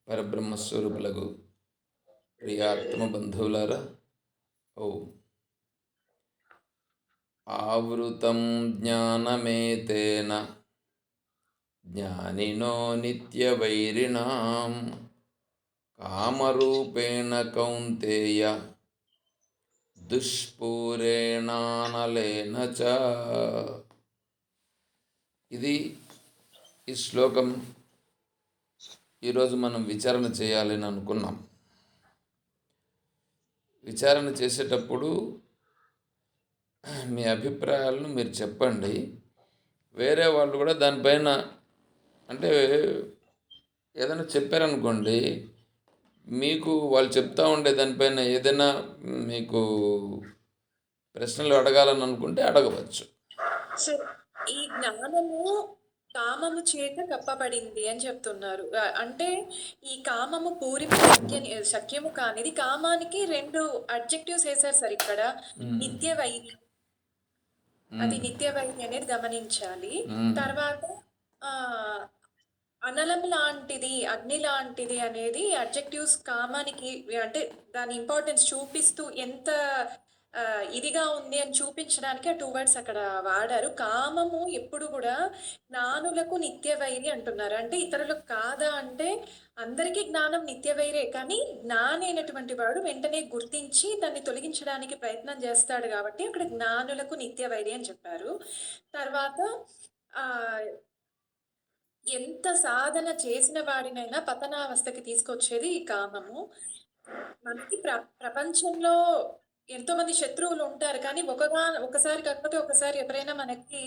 పరబ్రహ్మస్వరూపులకు ప్రియాత్మ బంధువులారా, ఓ ఆవృతం జ్ఞానమేతేన జ్ఞానినో నిత్యవైరిణాం కామరూపేణ కౌంతేయ దుష్పూరేణానలేన చ. ఇది ఈ శ్లోకం ఈరోజు మనం విచారణ చేయాలని అనుకున్నాం. విచారణ చేసేటప్పుడు మీ అభిప్రాయాలను మీరు చెప్పండి. వేరే వాళ్ళు కూడా దానిపైన అంటే ఏదైనా చెప్పారనుకోండి, మీకు వాళ్ళు చెప్తా ఉండే దానిపైన ఏదైనా మీకు ప్రశ్నలు అడగాలని అనుకుంటే అడగవచ్చు. ఈ జ్ఞానము కామము చేత కప్పబడింది అని చెప్తున్నారు. అంటే ఈ కామము పూరిపు శక్యము కానిది. కామానికి 2 అడ్జెక్టివ్స్ వేశారు సార్ ఇక్కడ. నిత్య వైరి, అది నిత్య వైరి అనేది గమనించాలి. తర్వాత అనలం లాంటిది, అగ్ని లాంటిది అనేది అడ్జెక్టివ్స్ కామానికి అంటే దాని ఇంపార్టెన్స్ చూపిస్తూ ఎంత ఇదిగా ఉంది అని చూపించడానికి ఆ 2 వర్డ్స్ అక్కడ వాడారు. కామము ఎప్పుడు కూడా జ్ఞానులకు నిత్య వైరి అంటున్నారు. అంటే ఇతరులకు కాదా అంటే అందరికీ జ్ఞానం నిత్య వైరే, కానీ జ్ఞాని అయినటువంటి వాడు వెంటనే గుర్తించి దాన్ని తొలగించడానికి ప్రయత్నం చేస్తాడు కాబట్టి అక్కడ జ్ఞానులకు నిత్య వైరి అని చెప్పారు. తర్వాత ఎంత సాధన చేసిన వాడినైనా పతనావస్థకి తీసుకొచ్చేది ఈ కామము. మనకి ప్రపంచంలో ఎంతో మంది శత్రువులు ఉంటారు, కానీ ఒకసారి కాకపోతే ఒకసారి ఎవరైనా మనకి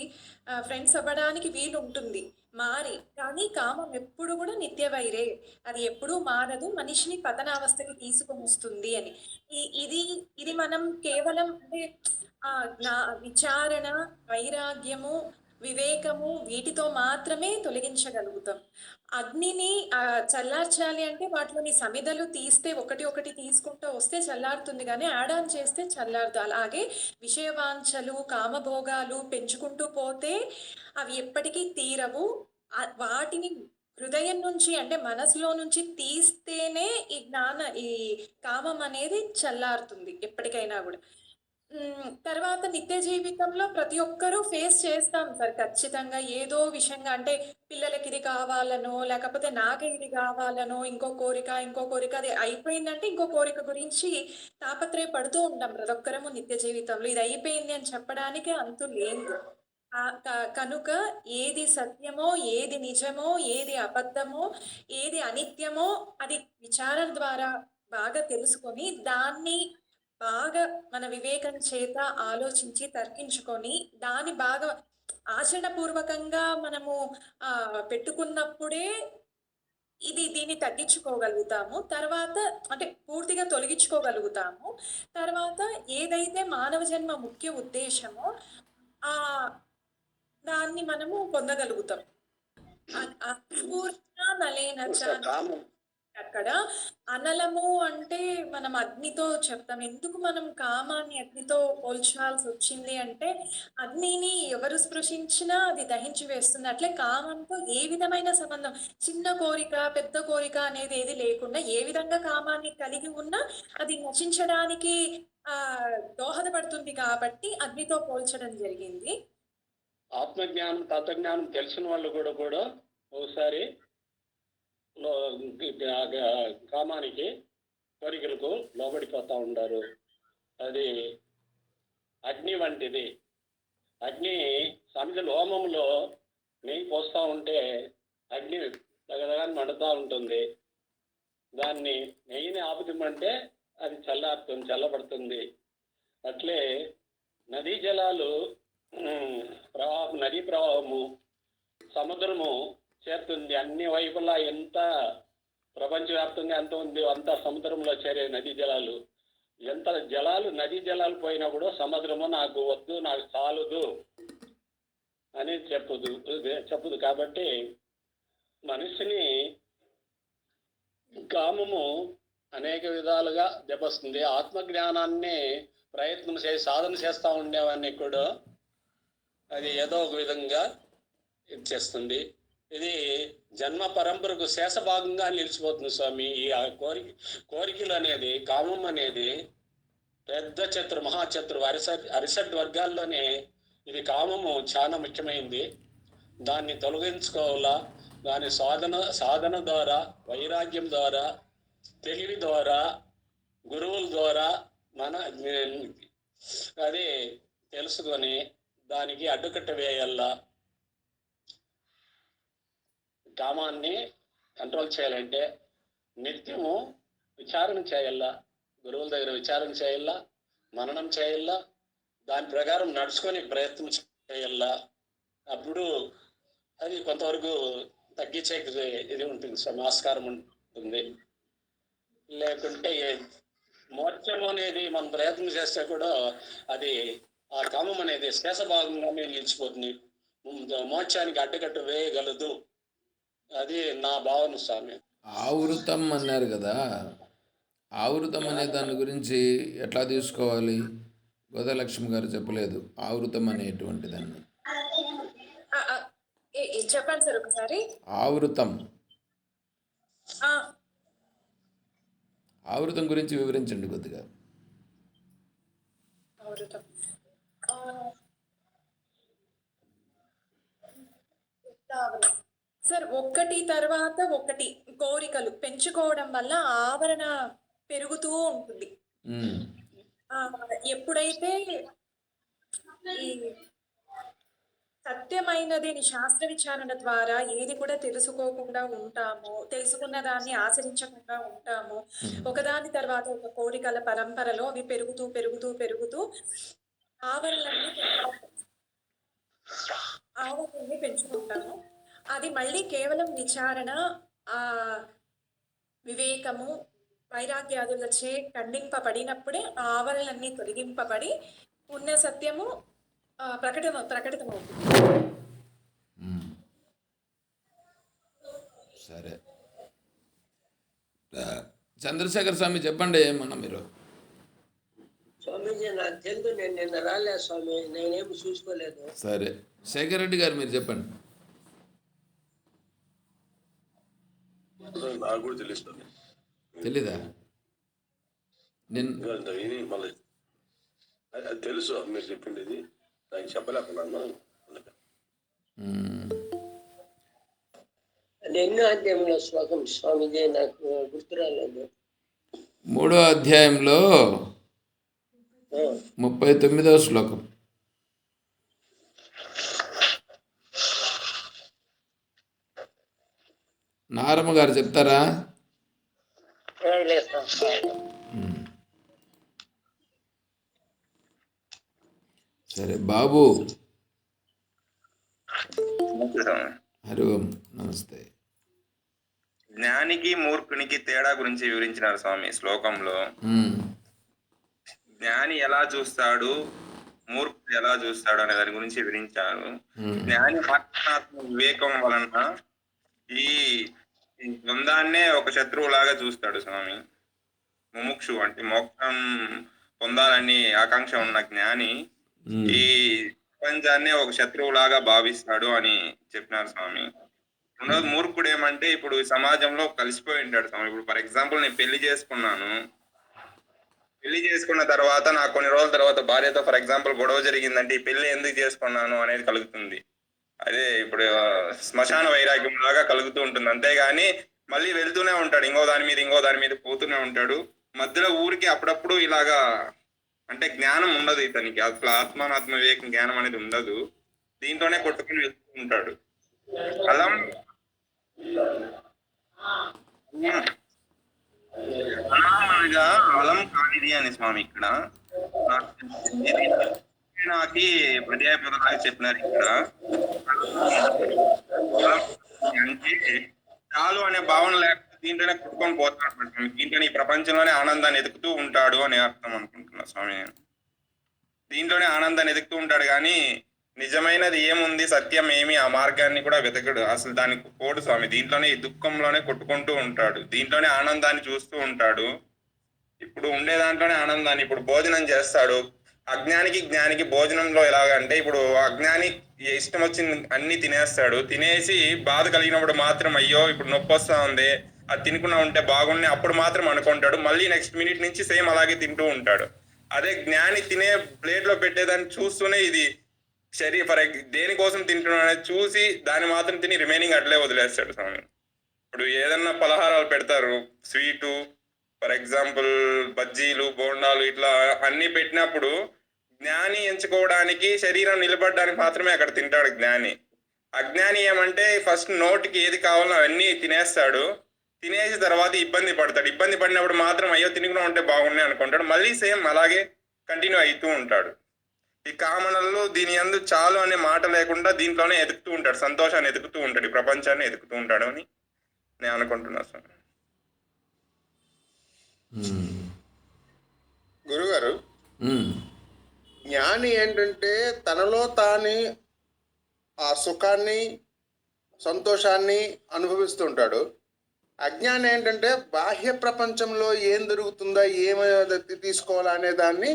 ఫ్రెండ్స్ అవ్వడానికి వీలు ఉంటుంది మారి. కానీ కామం ఎప్పుడు కూడా నిత్య వైరే, అది ఎప్పుడూ మారదు, మనిషిని పతనావస్థకి తీసుకొని వస్తుంది అని. ఇది ఇది మనం కేవలం అంటే విచారణ, వైరాగ్యము, వివేకము వీటితో మాత్రమే తొలగించగలుగుతాం. అగ్నిని చల్లార్చాలి అంటే వాటిలోని సమిధలు తీస్తే ఒకటి ఒకటి తీసుకుంటూ వస్తే చల్లారుతుంది, కానీ యాడ్ ఆన్ చేస్తే చల్లారదు. అలాగే విషయవాంఛలు, కామభోగాలు పెంచుకుంటూ పోతే అవి ఎప్పటికీ తీరవు. వాటిని హృదయం నుంచి అంటే మనసులో నుంచి తీస్తేనే ఈ కామం అనేది చల్లారుతుంది ఎప్పటికైనా కూడా. తర్వాత నిత్య జీవితంలో ప్రతి ఒక్కరూ ఫేస్ చేస్తాం సార్ ఖచ్చితంగా ఏదో విషయంగా. అంటే పిల్లలకి ఇది కావాలనో, లేకపోతే నాకే ఇది కావాలనో, ఇంకో కోరిక అది అయిపోయిందంటే ఇంకో కోరిక గురించి తాపత్రయపడుతూ ఉంటాం ప్రతి ఒక్కరము నిత్య జీవితంలో. ఇది అయిపోయింది అని చెప్పడానికి అంతు లేదు. కనుక ఏది సత్యమో, ఏది నిజమో, ఏది అబద్ధమో, ఏది అనిత్యమో అది విచారణ ద్వారా బాగా తెలుసుకొని దాన్ని బాగా మన వివేకం చేత ఆలోచించి తర్కించుకొని దాన్ని బాగా ఆచరణపూర్వకంగా మనము పెట్టుకున్నప్పుడే దీన్ని తగ్గించుకోగలుగుతాము. తర్వాత అంటే పూర్తిగా తొలగించుకోగలుగుతాము. తర్వాత ఏదైతే మానవ జన్మ ముఖ్య ఉద్దేశమో దాన్ని మనము పొందగలుగుతాం. అక్కడ అనలము అంటే మనం అగ్నితో చెప్తాం. ఎందుకు మనం కామాన్ని అగ్నితో పోల్చాల్సి వచ్చింది అంటే అగ్నిని ఎవరు స్పృశించినా అది దహించి వేస్తుంది. అట్లే కామంతో ఏ విధమైన సంబంధం, చిన్న కోరిక పెద్ద కోరిక అనేది ఏది లేకుండా ఏ విధంగా కామాన్ని కలిగి ఉన్నా అది నశించడానికి దోహదపడుతుంది కాబట్టి అగ్నితో పోల్చడం జరిగింది. ఆత్మజ్ఞానం, తత్వజ్ఞానం తెలిసిన వాళ్ళు కూడా ఒకసారి కామానికి, కోరికలకు లోబడిపోతూ ఉంటారు. అది అగ్ని వంటిది. అగ్ని సమిధుల హోమంలో నెయ్యి పోస్తూ ఉంటే అగ్ని దగ్గరగానే మండుతూ ఉంటుంది. దాన్ని నెయ్యిని ఆపుతామంటే అది చల్లబడుతుంది. అట్లే నదీ జలాలు నదీ ప్రవాహము సముద్రము చేరుతుంది. అన్ని వైపులా ఎంత ప్రపంచవ్యాప్తంగా ఎంత ఉంది అంత సముద్రంలో చేరే నదీ జలాలు. ఎంత నదీ జలాలు పోయినా కూడా సముద్రము నాకు వద్దు, నాకు చాలదు అని చెప్పదు. కాబట్టి మనిషిని కామము అనేక విధాలుగా దెబ్బస్తుంది. ఆత్మజ్ఞానాన్ని ప్రయత్నం చేసి సాధన చేస్తూ ఉండేవాడిని కూడా అది ఏదో ఒక విధంగా ఇది చేస్తుంది. ఇది జన్మ పరంపరకు శేషభాగంగా నిలిచిపోతుంది స్వామి. ఈ ఆ కోరికలు అనేది, కామం అనేది పెద్ద శత్రు, మహాశత్రు. అరిషడ్ వర్గాల్లోనే ఇది కామము చాలా ముఖ్యమైనది. దాన్ని తొలగించుకోవాలా. దాని సాధన ద్వారా, వైరాగ్యం ద్వారా, తెలివి ద్వారా, గురువుల ద్వారా మన అది తెలుసుకొని దానికి అడ్డుకట్ట వేయాలా. కామాన్ని కంట్రోల్ చేయాలంటే నిత్యము విచారణ చేయాలా, గురువుల దగ్గర విచారణ చేయాలా, మననం చేయాలా, దాని ప్రకారం నడుచుకొని ప్రయత్నం చేయాలా. అప్పుడు అది కొంతవరకు తగ్గించే ఇది ఉంటుంది, ఆస్కారం ఉంటుంది. లేకుంటే మోక్షం అనేది మనం ప్రయత్నం చేస్తే కూడా అది ఆ కామం అనేది శేషభాగంగానే నిలిచిపోతుంది. మోక్షానికి అడ్డుకట్ట వేయగలదు. అది నా భావన స్వామి. ఆవృతం అన్నారు కదా, ఆవృతం అనే దాని గురించి ఎట్లా తీసుకోవాలి? గోదాలక్ష్మి గారు చెప్పలేదు ఆవృతం అనేటువంటి దాన్ని. చెప్పండి సార్ ఒకసారి. ఆవృతం, ఆ, ఆవృతం గురించి వివరించండి కొద్దిగా. ఆవృతం. ఆ, ఆవరణ. సార్, ఒకటి తర్వాత ఒకటి కోరికలు పెంచుకోవడం వల్ల ఆవరణ పెరుగుతూ ఉంటుంది. ఉమ్, ఎప్పుడైతే ఈ సత్యమైనది శాస్త్ర విచారణ ద్వారా ఏది కూడా తెలుసుకోకుండా ఉంటాము, తెలుసుకున్న దాన్ని ఆచరించకుండా ఉంటాము, ఒకదాని తర్వాత ఒక కోరికల పరంపరలో అవి పెరుగుతూ పెరుగుతూ పెరుగుతూ ఆవరణని పెంచుకుంటాము. అది మళ్ళీ కేవలం విచారణ, ఆ వివేకము, వైరాగ్యాదులచే ఖండింపబడినప్పుడే ఆ ఆవరణలన్నీ తొలగింపబడి ఉన్న సత్యము ప్రకటితమవుతుంది. సరే, చంద్రశేఖర్ స్వామి చెప్పండి ఏమన్నా మీరు. స్వామీజీ నాకు తెలుసు, నేను నిన్న రాలేదు స్వామి, నేనేమి చూసుకోలేదు. సరే, శేఖర్ రెడ్డి గారు మీరు చెప్పండి. నాకు కూడా తెలుస్తుంది. తెలీదా? మళ్ళీ అది తెలుసు మీరు చెప్పిండేది, నాకు చెప్పలేకున్నాను. అది ఎన్నో అధ్యాయంలో శ్లోకం స్వామీజీ, నాకు గుర్తు రాలేదు. 3వ అధ్యాయంలో 39వ శ్లోకం. నారమ్మ గారు చెప్తారా? సరే బాబు. హరి ఓం, నమస్తే. జ్ఞానికి మూర్ఖునికి తేడా గురించి వివరించినారు స్వామి శ్లోకంలో. జ్ఞాని ఎలా చూస్తాడు, మూర్ఖుడు ఎలా చూస్తాడు అనే దాని గురించి వివరించారు. జ్ఞాని ఆత్మాత్మ వివేకం వలన ఈ ద్వందాన్నే ఒక శత్రువులాగా చూస్తాడు స్వామి. ముముక్షు అంటే మోక్షం పొందాలని ఆకాంక్ష ఉన్న జ్ఞాని ఈ ప్రపంచాన్నే ఒక శత్రువులాగా భావిస్తాడు అని చెప్పినారు స్వామి. రెండోది మూర్ఖుడు ఏమంటే ఇప్పుడు సమాజంలో కలిసిపోయి ఉంటాడు స్వామి. ఇప్పుడు ఫర్ ఎగ్జాంపుల్ నేను పెళ్లి చేసుకున్నాను, పెళ్లి చేసుకున్న తర్వాత నాకు కొన్ని రోజుల తర్వాత భార్యతో ఫర్ ఎగ్జాంపుల్ గొడవ జరిగిందంటే ఈ పెళ్లి ఎందుకు చేసుకున్నాను అనేది కలుగుతుంది. అదే ఇప్పుడు శ్మశాన వైరాగ్యం లాగా కలుగుతూ ఉంటుంది. అంతేగాని మళ్ళీ వెళ్తూనే ఉంటాడు, ఇంకో దాని మీద పోతూనే ఉంటాడు. మధ్యలో ఊరికి అప్పుడప్పుడు ఇలాగా అంటే జ్ఞానం ఉండదు ఇతనికి, అసలు ఆత్మానాత్మ వివేకం జ్ఞానం అనేది ఉండదు. దీంట్లోనే కొట్టుకుని వెళ్తూ ఉంటాడు. అలం అనగా అలం కానిది అని స్వామి ఇక్కడ నాకు పర్యాయ పదాలుగా చెప్పినారు. ఇక్కడ అంటే చాలు అనే భావన లేకపోతే దీంట్లోనే కుట్టుకొని పోతాడు అనమాట. దీంట్లోనే ఈ ప్రపంచంలోనే ఆనందాన్ని ఎదుగుతూ ఉంటాడు అని అర్థం అనుకుంటున్నా స్వామి. దీంట్లోనే ఆనందాన్ని ఎదుగుతూ ఉంటాడు కానీ నిజమైనది ఏముంది, సత్యం ఏమి, ఆ మార్గాన్ని కూడా వెతకడు. అసలు దానికి పోడు స్వామి. దీంట్లోనే ఈ దుఃఖంలోనే కొట్టుకుంటూ ఉంటాడు, దీంట్లోనే ఆనందాన్ని చూస్తూ ఉంటాడు. ఇప్పుడు ఉండే దాంట్లోనే ఆనందాన్ని, ఇప్పుడు భోజనం చేస్తాడు, అజ్ఞానికి జ్ఞానికి భోజనంలో ఎలాగంటే ఇప్పుడు అజ్ఞాని ఇష్టం వచ్చింది అన్ని తినేస్తాడు, తినేసి బాధ కలిగినప్పుడు మాత్రం అయ్యో ఇప్పుడు నొప్పి వస్తా ఉంది అది తినకుండా ఉంటే బాగుంది అప్పుడు మాత్రం అనుకుంటాడు, మళ్ళీ నెక్స్ట్ మినిట్ నుంచి సేమ్ అలాగే తింటూ ఉంటాడు. అదే జ్ఞాని తినే ప్లేట్ లో పెట్టేదాన్ని చూస్తూనే ఇది దేనికోసం తింటున్నాడు అనేది చూసి దాన్ని మాత్రం తిని రిమైనింగ్ అట్లే వదిలేస్తాడు స్వామి. ఇప్పుడు ఏదన్నా పలహారాలు పెడతారు, స్వీటు ఫర్ ఎగ్జాంపుల్ బజ్జీలు బోండాలు ఇట్లా అన్ని పెట్టినప్పుడు జ్ఞాని ఎంచుకోవడానికి శరీరం నిలబడడానికి మాత్రమే అక్కడ తింటాడు జ్ఞాని. అజ్ఞాని ఏమంటే ఫస్ట్ నోటికి ఏది కావాలో అవన్నీ తినేస్తాడు, తినేసి తర్వాత ఇబ్బంది పడతాడు, ఇబ్బంది పడినప్పుడు మాత్రం అయ్యో తినకుండా ఉంటే బాగున్నాయి అనుకుంటాడు, మళ్ళీ సేమ్ అలాగే కంటిన్యూ అవుతూ ఉంటాడు. ఈ కామనల్లో దీని యందు చాలు అనే మాట లేకుండా దీంట్లోనే ఎదుగుతూ ఉంటాడు, సంతోషాన్ని ఎదుగుతూ ఉంటాడు, ఈ ప్రపంచాన్ని ఎదుగుతూ ఉంటాడు అని నేను అనుకుంటున్నా సార్. గురుగారు, జ్ఞాని ఏంటంటే తనలో తాని ఆ సుఖాన్ని సంతోషాన్ని అనుభవిస్తుంటాడు. అజ్ఞాని ఏంటంటే బాహ్య ప్రపంచంలో ఏం జరుగుతుందో ఏమి తీసుకోవాలా అనే దాన్ని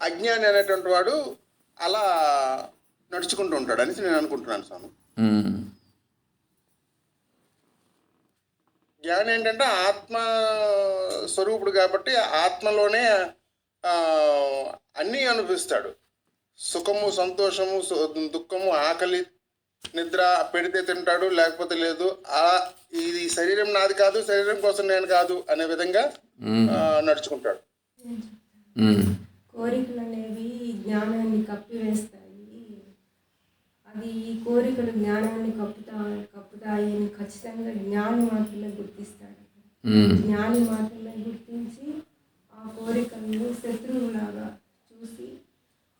అజ్ఞాని అనేటువంటి వాడు అలా నడుచుకుంటూ ఉంటాడు అనేసి నేను అనుకుంటున్నాను స్వామి. జ్ఞాని ఏంటంటే ఆత్మ స్వరూపుడు కాబట్టి ఆత్మలోనే అన్నీ అనుభవిస్తాడు. సుఖము సంతోషము దుఃఖము ఆకలి నిద్ర పెడితే తింటాడు లేకపోతే లేదు. ఇది శరీరం నాది కాదు, శరీరం కోసం నేను కాదు అనే విధంగా నడుచుకుంటాడు. కోరికలు అనేవి జ్ఞానాన్ని కప్పివేస్తాయి. అది ఈ కోరికలు జ్ఞానాన్ని కప్పుతాయి అని ఖచ్చితంగా జ్ఞాని మాత్రమే గుర్తిస్తాడు. జ్ఞాని మాత్రమే గుర్తించి ఆ కోరికలను శత్రువులాగా చూసి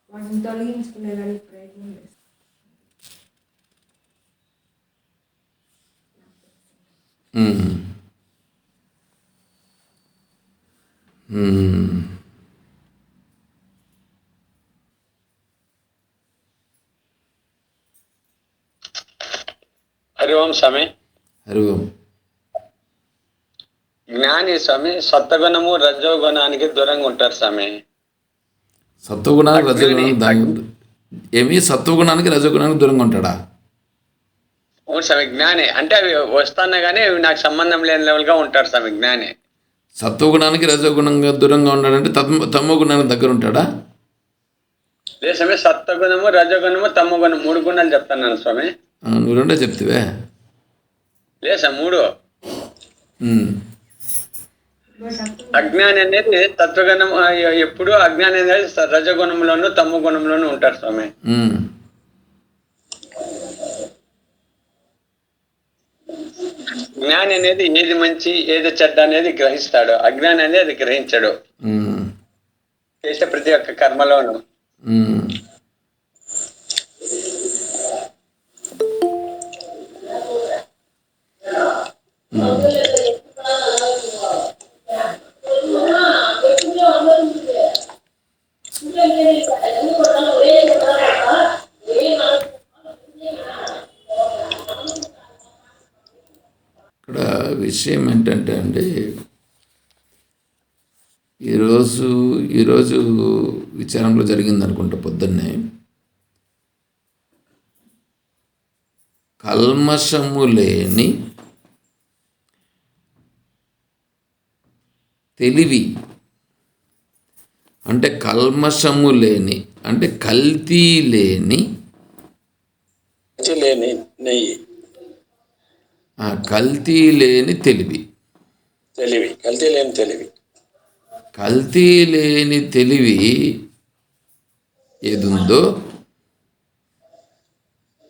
వాటిని తొలగించుకునేదానికి ప్రయత్నం చేస్తాడు. హరి ఓం స్వామి. హరి ఓం. జ్ఞాని స్వామి సత్వగుణము రజోగుణానికి దూరంగా ఉంటారు స్వామి. సత్వగుణానికి రజోగుణానికి సత్వగుణానికి రజోగుణానికి దూరంగా ఉంటాడా? అవును స్వామి. జ్ఞాని అంటే అవి వస్తానే కానీ అవి నాకు సంబంధం లేని లెవెల్గా ఉంటారు స్వామి జ్ఞాని. సత్వగుణానికి రజోగుణంగా దూరంగా ఉన్నాడంటే తమో గుణానికి దగ్గర ఉంటాడా? లేదు స్వామి, సత్వగుణము రజోగుణము తమోగుణం 3 గుణాలు చెప్తాను స్వామి. నువ్వు రెండే చెప్తివే? లేదు సార్ 3. అజ్ఞాని అనేది తత్వగుణం, ఎప్పుడు అజ్ఞాని అనేది రజగుణంలోను తమ గుణంలోనూ ఉంటారు స్వామి. జ్ఞాని అనేది ఏది మంచి ఏది చెడ్డ అనేది గ్రహిస్తాడు, అజ్ఞాని అనేది అది గ్రహించడు చేసే ప్రతి ఒక్క కర్మలోను. ఇక్కడ విషయం ఏంటంటే అండి, ఈరోజు విచారంలో జరిగింది అనుకుంటా పొద్దున్నే, కల్మషము లేని తెలివి అంటే కల్మషము లేని అంటే కల్తీ లేని నెయ్యి, కల్తీ లేని తెలివి, కల్తీ లేని తెలివి ఏదుందో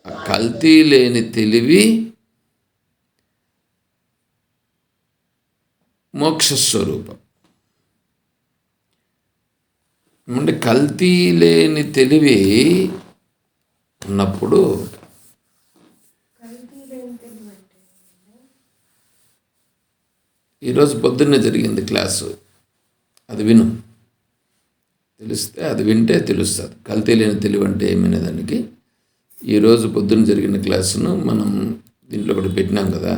ఆ కల్తీ లేని తెలివి మోక్షస్వరూపం. అంటే కల్తీ లేని తెలివి ఉన్నప్పుడు ఈరోజు పొద్దున్నే జరిగింది క్లాసు, అది విను, తెలిస్తే అది వింటే తెలుస్తుంది కల్తీ లేని తెలివి అంటే ఏమనే దానికి. ఈరోజు పొద్దున్న జరిగిన క్లాసును మనం దీంట్లో కూడా పెట్టినాం కదా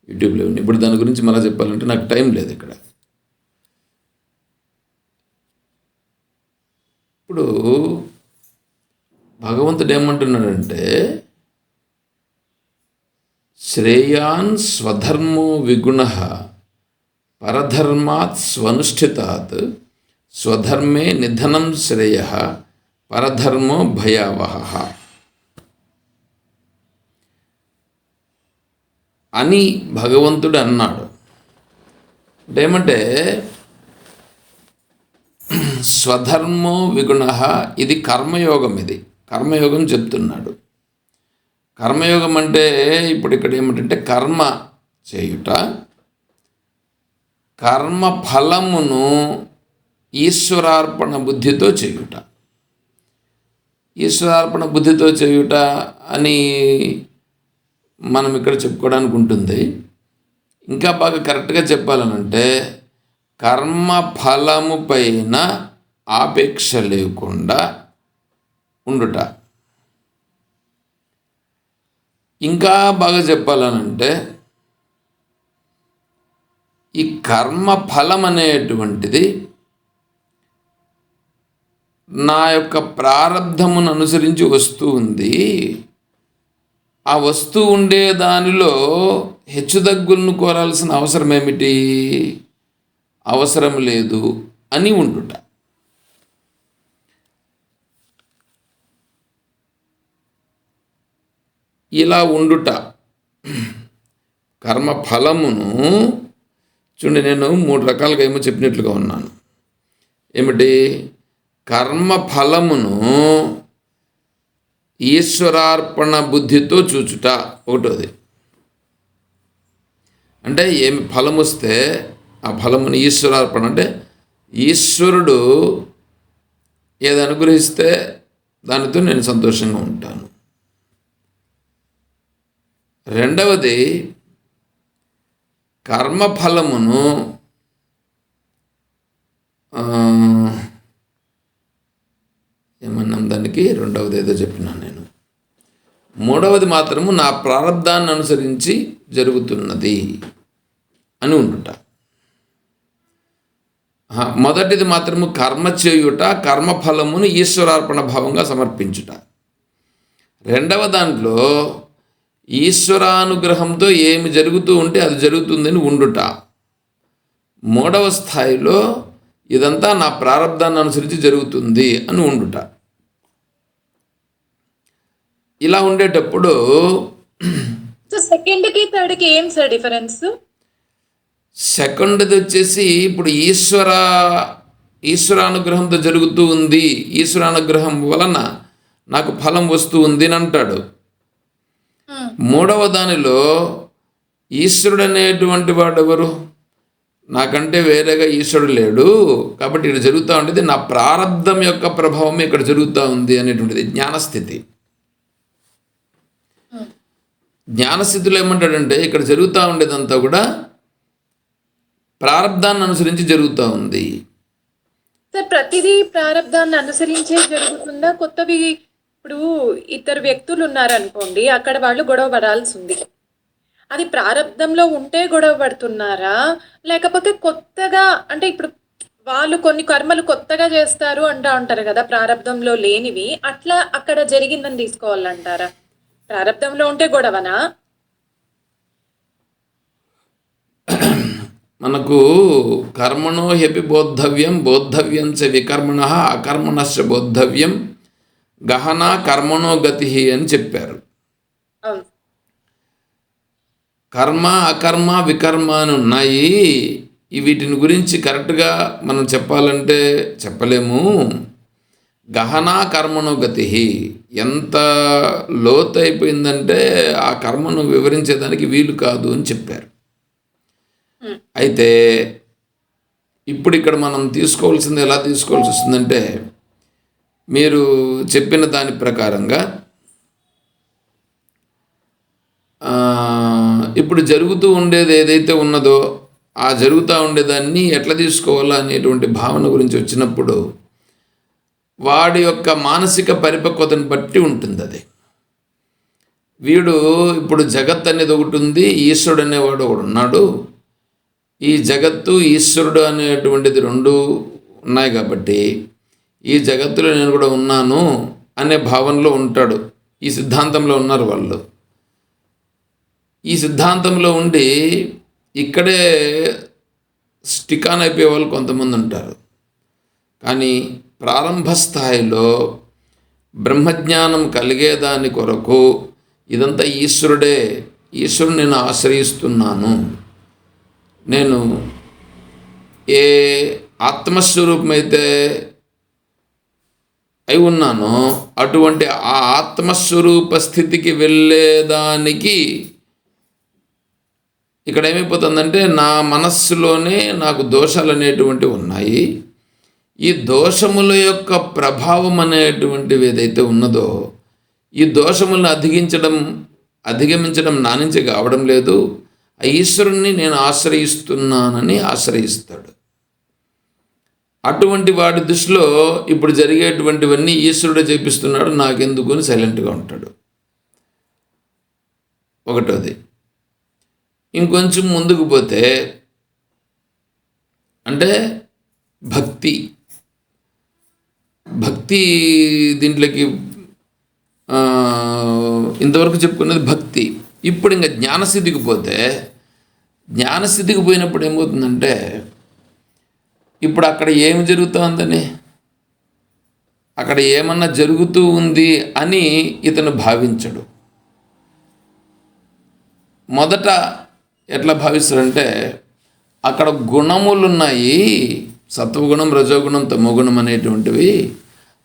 యూట్యూబ్లో. ఇప్పుడు దాని గురించి మళ్ళీ చెప్పాలంటే నాకు టైం లేదు ఇక్కడ. ఇప్పుడు భగవంతుడు ఏమంటున్నాడంటే, శ్రేయాన్ స్వధర్మో విగుణ పరధర్మాత్ స్వనుష్ఠితాత్ స్వధర్మే నిధనం శ్రేయ పరధర్మో భయావహ అని భగవంతుడు అన్నాడు. అంటే ఏమంటే, స్వధర్మో విగుణ, ఇది కర్మయోగం. ఇది కర్మయోగం చెప్తున్నాడు. కర్మయోగం అంటే ఇప్పుడు ఇక్కడ ఏమిటంటే కర్మ చేయుట, కర్మ ఫలమును ఈశ్వరార్పణ బుద్ధితో చేయుట. ఈశ్వరార్పణ బుద్ధితో చేయుట అని మనం ఇక్కడ చెప్పుకోవడానికి ఉంటుంది. ఇంకా బాగా కరెక్ట్గా చెప్పాలనంటే కర్మ ఫలము పైన ఆపేక్ష లేకుండా ఉండుట. ఇంకా బాగా చెప్పాలనంటే ఈ కర్మ ఫలం అనేటువంటిది నా యొక్క ప్రారబ్ధమును అనుసరించి వస్తూ ఉంది. ఆ వస్తూ ఉండే దానిలో హెచ్చుతగ్గులను కోరాల్సిన అవసరం ఏమిటి? అవసరం లేదు అని ఉండుట. ఇలా ఉండుట కర్మ ఫలమును చూడండి, నేను 3 రకాలుగా ఏమో చెప్పినట్లుగా ఉన్నాను. ఏమిటి? కర్మ ఫలమును ఈశ్వరార్పణ బుద్ధితో చూచుట ఒకటోది. అంటే ఏమి ఫలం వస్తే ఆ ఫలమును ఈశ్వరార్పణ, అంటే ఈశ్వరుడు ఏది అనుగ్రహిస్తే దానితో నేను సంతోషంగా ఉంటాను. రెండవది కర్మఫలమును ఏమన్నాం దానికి, రెండవది ఏదో చెప్పినాను నేను. మూడవది మాత్రము నా ప్రారంధాన్ని అనుసరించి జరుగుతున్నది అని ఉండుట. మొదటిది మాత్రము కర్మ చేయుట, కర్మఫలమును ఈశ్వరార్పణ భావంగా సమర్పించుట. రెండవ దాంట్లో ఈశ్వరానుగ్రహంతో ఏమి జరుగుతూ ఉంటే అది జరుగుతుందని ఉండుట. మూడవ స్థాయిలో ఇదంతా నా ప్రారంధాన్ని అనుసరించి జరుగుతుంది అని ఉండుట. ఇలా ఉండేటప్పుడు సెకండ్కి థర్డ్కి ఏం సార్ డిఫరెన్స్? సెకండ్ది వచ్చేసి ఇప్పుడు ఈశ్వరానుగ్రహంతో జరుగుతూ ఉంది, ఈశ్వరానుగ్రహం వలన నాకు ఫలం వస్తూ ఉంది అని అంటాడు. మూడవ దానిలో ఈశ్వరుడు అనేటువంటి వాడు ఎవరు? నాకంటే వేరేగా ఈశ్వరుడు లేడు, కాబట్టి ఇక్కడ జరుగుతూ ఉండేది నా ప్రారంధం యొక్క ప్రభావం ఇక్కడ జరుగుతూ ఉంది అనేటువంటిది జ్ఞానస్థితి. జ్ఞానస్థితిలో ఏమంటాడంటే ఇక్కడ జరుగుతూ ఉండేదంతా కూడా ప్రారంధాన్ని అనుసరించి జరుగుతూ ఉంది. సార్ ప్రతిదీ ప్రారంధాన్ని అనుసరించే జరుగుతుందా? కొత్తవి ఇప్పుడు ఇద్దరు వ్యక్తులు ఉన్నారనుకోండి, అక్కడ వాళ్ళు గొడవ పడాల్సి ఉంది, అది ప్రారంధంలో ఉంటే గొడవ పడుతున్నారా, లేకపోతే కొత్తగా అంటే ఇప్పుడు వాళ్ళు కొన్ని కర్మలు కొత్తగా చేస్తారు అంటూ ఉంటారు కదా ప్రారంధంలో లేనివి, అట్లా అక్కడ జరిగిందని తీసుకోవాలంటారా? ప్రారంధంలో ఉంటే గొడవనా? మనకు కర్మణో హ్యపి బోద్ధవ్యం, బోద్ధవ్యం చ వికర్మణ, అకర్మణశ్చ బోద్ధవ్యం, గహన కర్మణో గతి అని చెప్పారు. కర్మ, అకర్మ, వికర్మ అని ఉన్నాయి. వీటిని గురించి కరెక్ట్గా మనం చెప్పాలంటే చెప్పలేము. గహన కర్మణో గతి ఎంత లోతైపోయిందంటే ఆ కర్మను వివరించేదానికి వీలు కాదు అని చెప్పారు. అయితే ఇప్పుడు ఇక్కడ మనం తీసుకోవాల్సింది ఎలా తీసుకోవాల్సి వస్తుందంటే, మీరు చెప్పిన దాని ప్రకారంగా ఇప్పుడు జరుగుతూ ఉండేది ఏదైతే ఉన్నదో ఆ జరుగుతూ ఉండేదాన్ని ఎట్లా తీసుకోవాలా అనేటువంటి భావన గురించి వచ్చినప్పుడు వాడి యొక్క మానసిక పరిపక్వతను బట్టి ఉంటుంది అది. వీడు ఇప్పుడు జగత్ అనేది ఒకటి ఉంది, ఈశ్వరుడు అనేవాడు ఒకడు ఉన్నాడు. ఈ జగత్తు ఈశ్వరుడు అనేటువంటిది రెండు ఉన్నాయి కాబట్టి ఈ జగత్తులో నేను కూడా ఉన్నాను అనే భావనలో ఉంటాడు. ఈ సిద్ధాంతంలో ఉన్నారు వాళ్ళు. ఈ సిద్ధాంతంలో ఉండి ఇక్కడే స్టిక్ ఆన్ అయిపోయే వాళ్ళు కొంతమంది ఉంటారు. కానీ ప్రారంభ స్థాయిలో బ్రహ్మజ్ఞానం కలిగేదాని కొరకు ఇదంతా ఈశ్వరుడే, ఈశ్వరుని నేను ఆశ్రయిస్తున్నాను, నేను ఏ ఆత్మస్వరూపమైతే అయి ఉన్నానో అటువంటి ఆ ఆత్మస్వరూప స్థితికి వెళ్ళేదానికి ఇక్కడ ఏమైపోతుందంటే నా మనస్సులోనే నాకు దోషాలు అనేటువంటివి ఉన్నాయి. ఈ దోషముల యొక్క ప్రభావం అనేటువంటివి ఏదైతే ఉన్నదో ఈ దోషములను అధిగమించడం నా నుంచి కావడం లేదు. ఆ ఈశ్వరుణ్ణి నేను ఆశ్రయిస్తున్నానని ఆశ్రయిస్తాడు. అటువంటి వాడి దృష్టిలో ఇప్పుడు జరిగేటువంటివన్నీ ఈశ్వరుడే చేపిస్తున్నాడు, నాకెందుకు అని సైలెంట్గా ఉంటాడు. ఒకటోది. ఇంకొంచెం ముందుకు పోతే అంటే భక్తి దీంట్లోకి ఇంతవరకు చెప్పుకున్నది భక్తి. ఇప్పుడు ఇంకా జ్ఞానస్థితికి పోతే, జ్ఞానస్థితికి పోయినప్పుడు ఏమవుతుందంటే ఇప్పుడు అక్కడ ఏమి జరుగుతుందని, అక్కడ ఏమన్నా జరుగుతూ ఉంది అని ఇతను భావించడు. మొదట ఎట్లా భావిస్తాడంటే అక్కడ గుణములున్నాయి, సత్వగుణం, రజోగుణం, తమోగుణం అనేటువంటివి.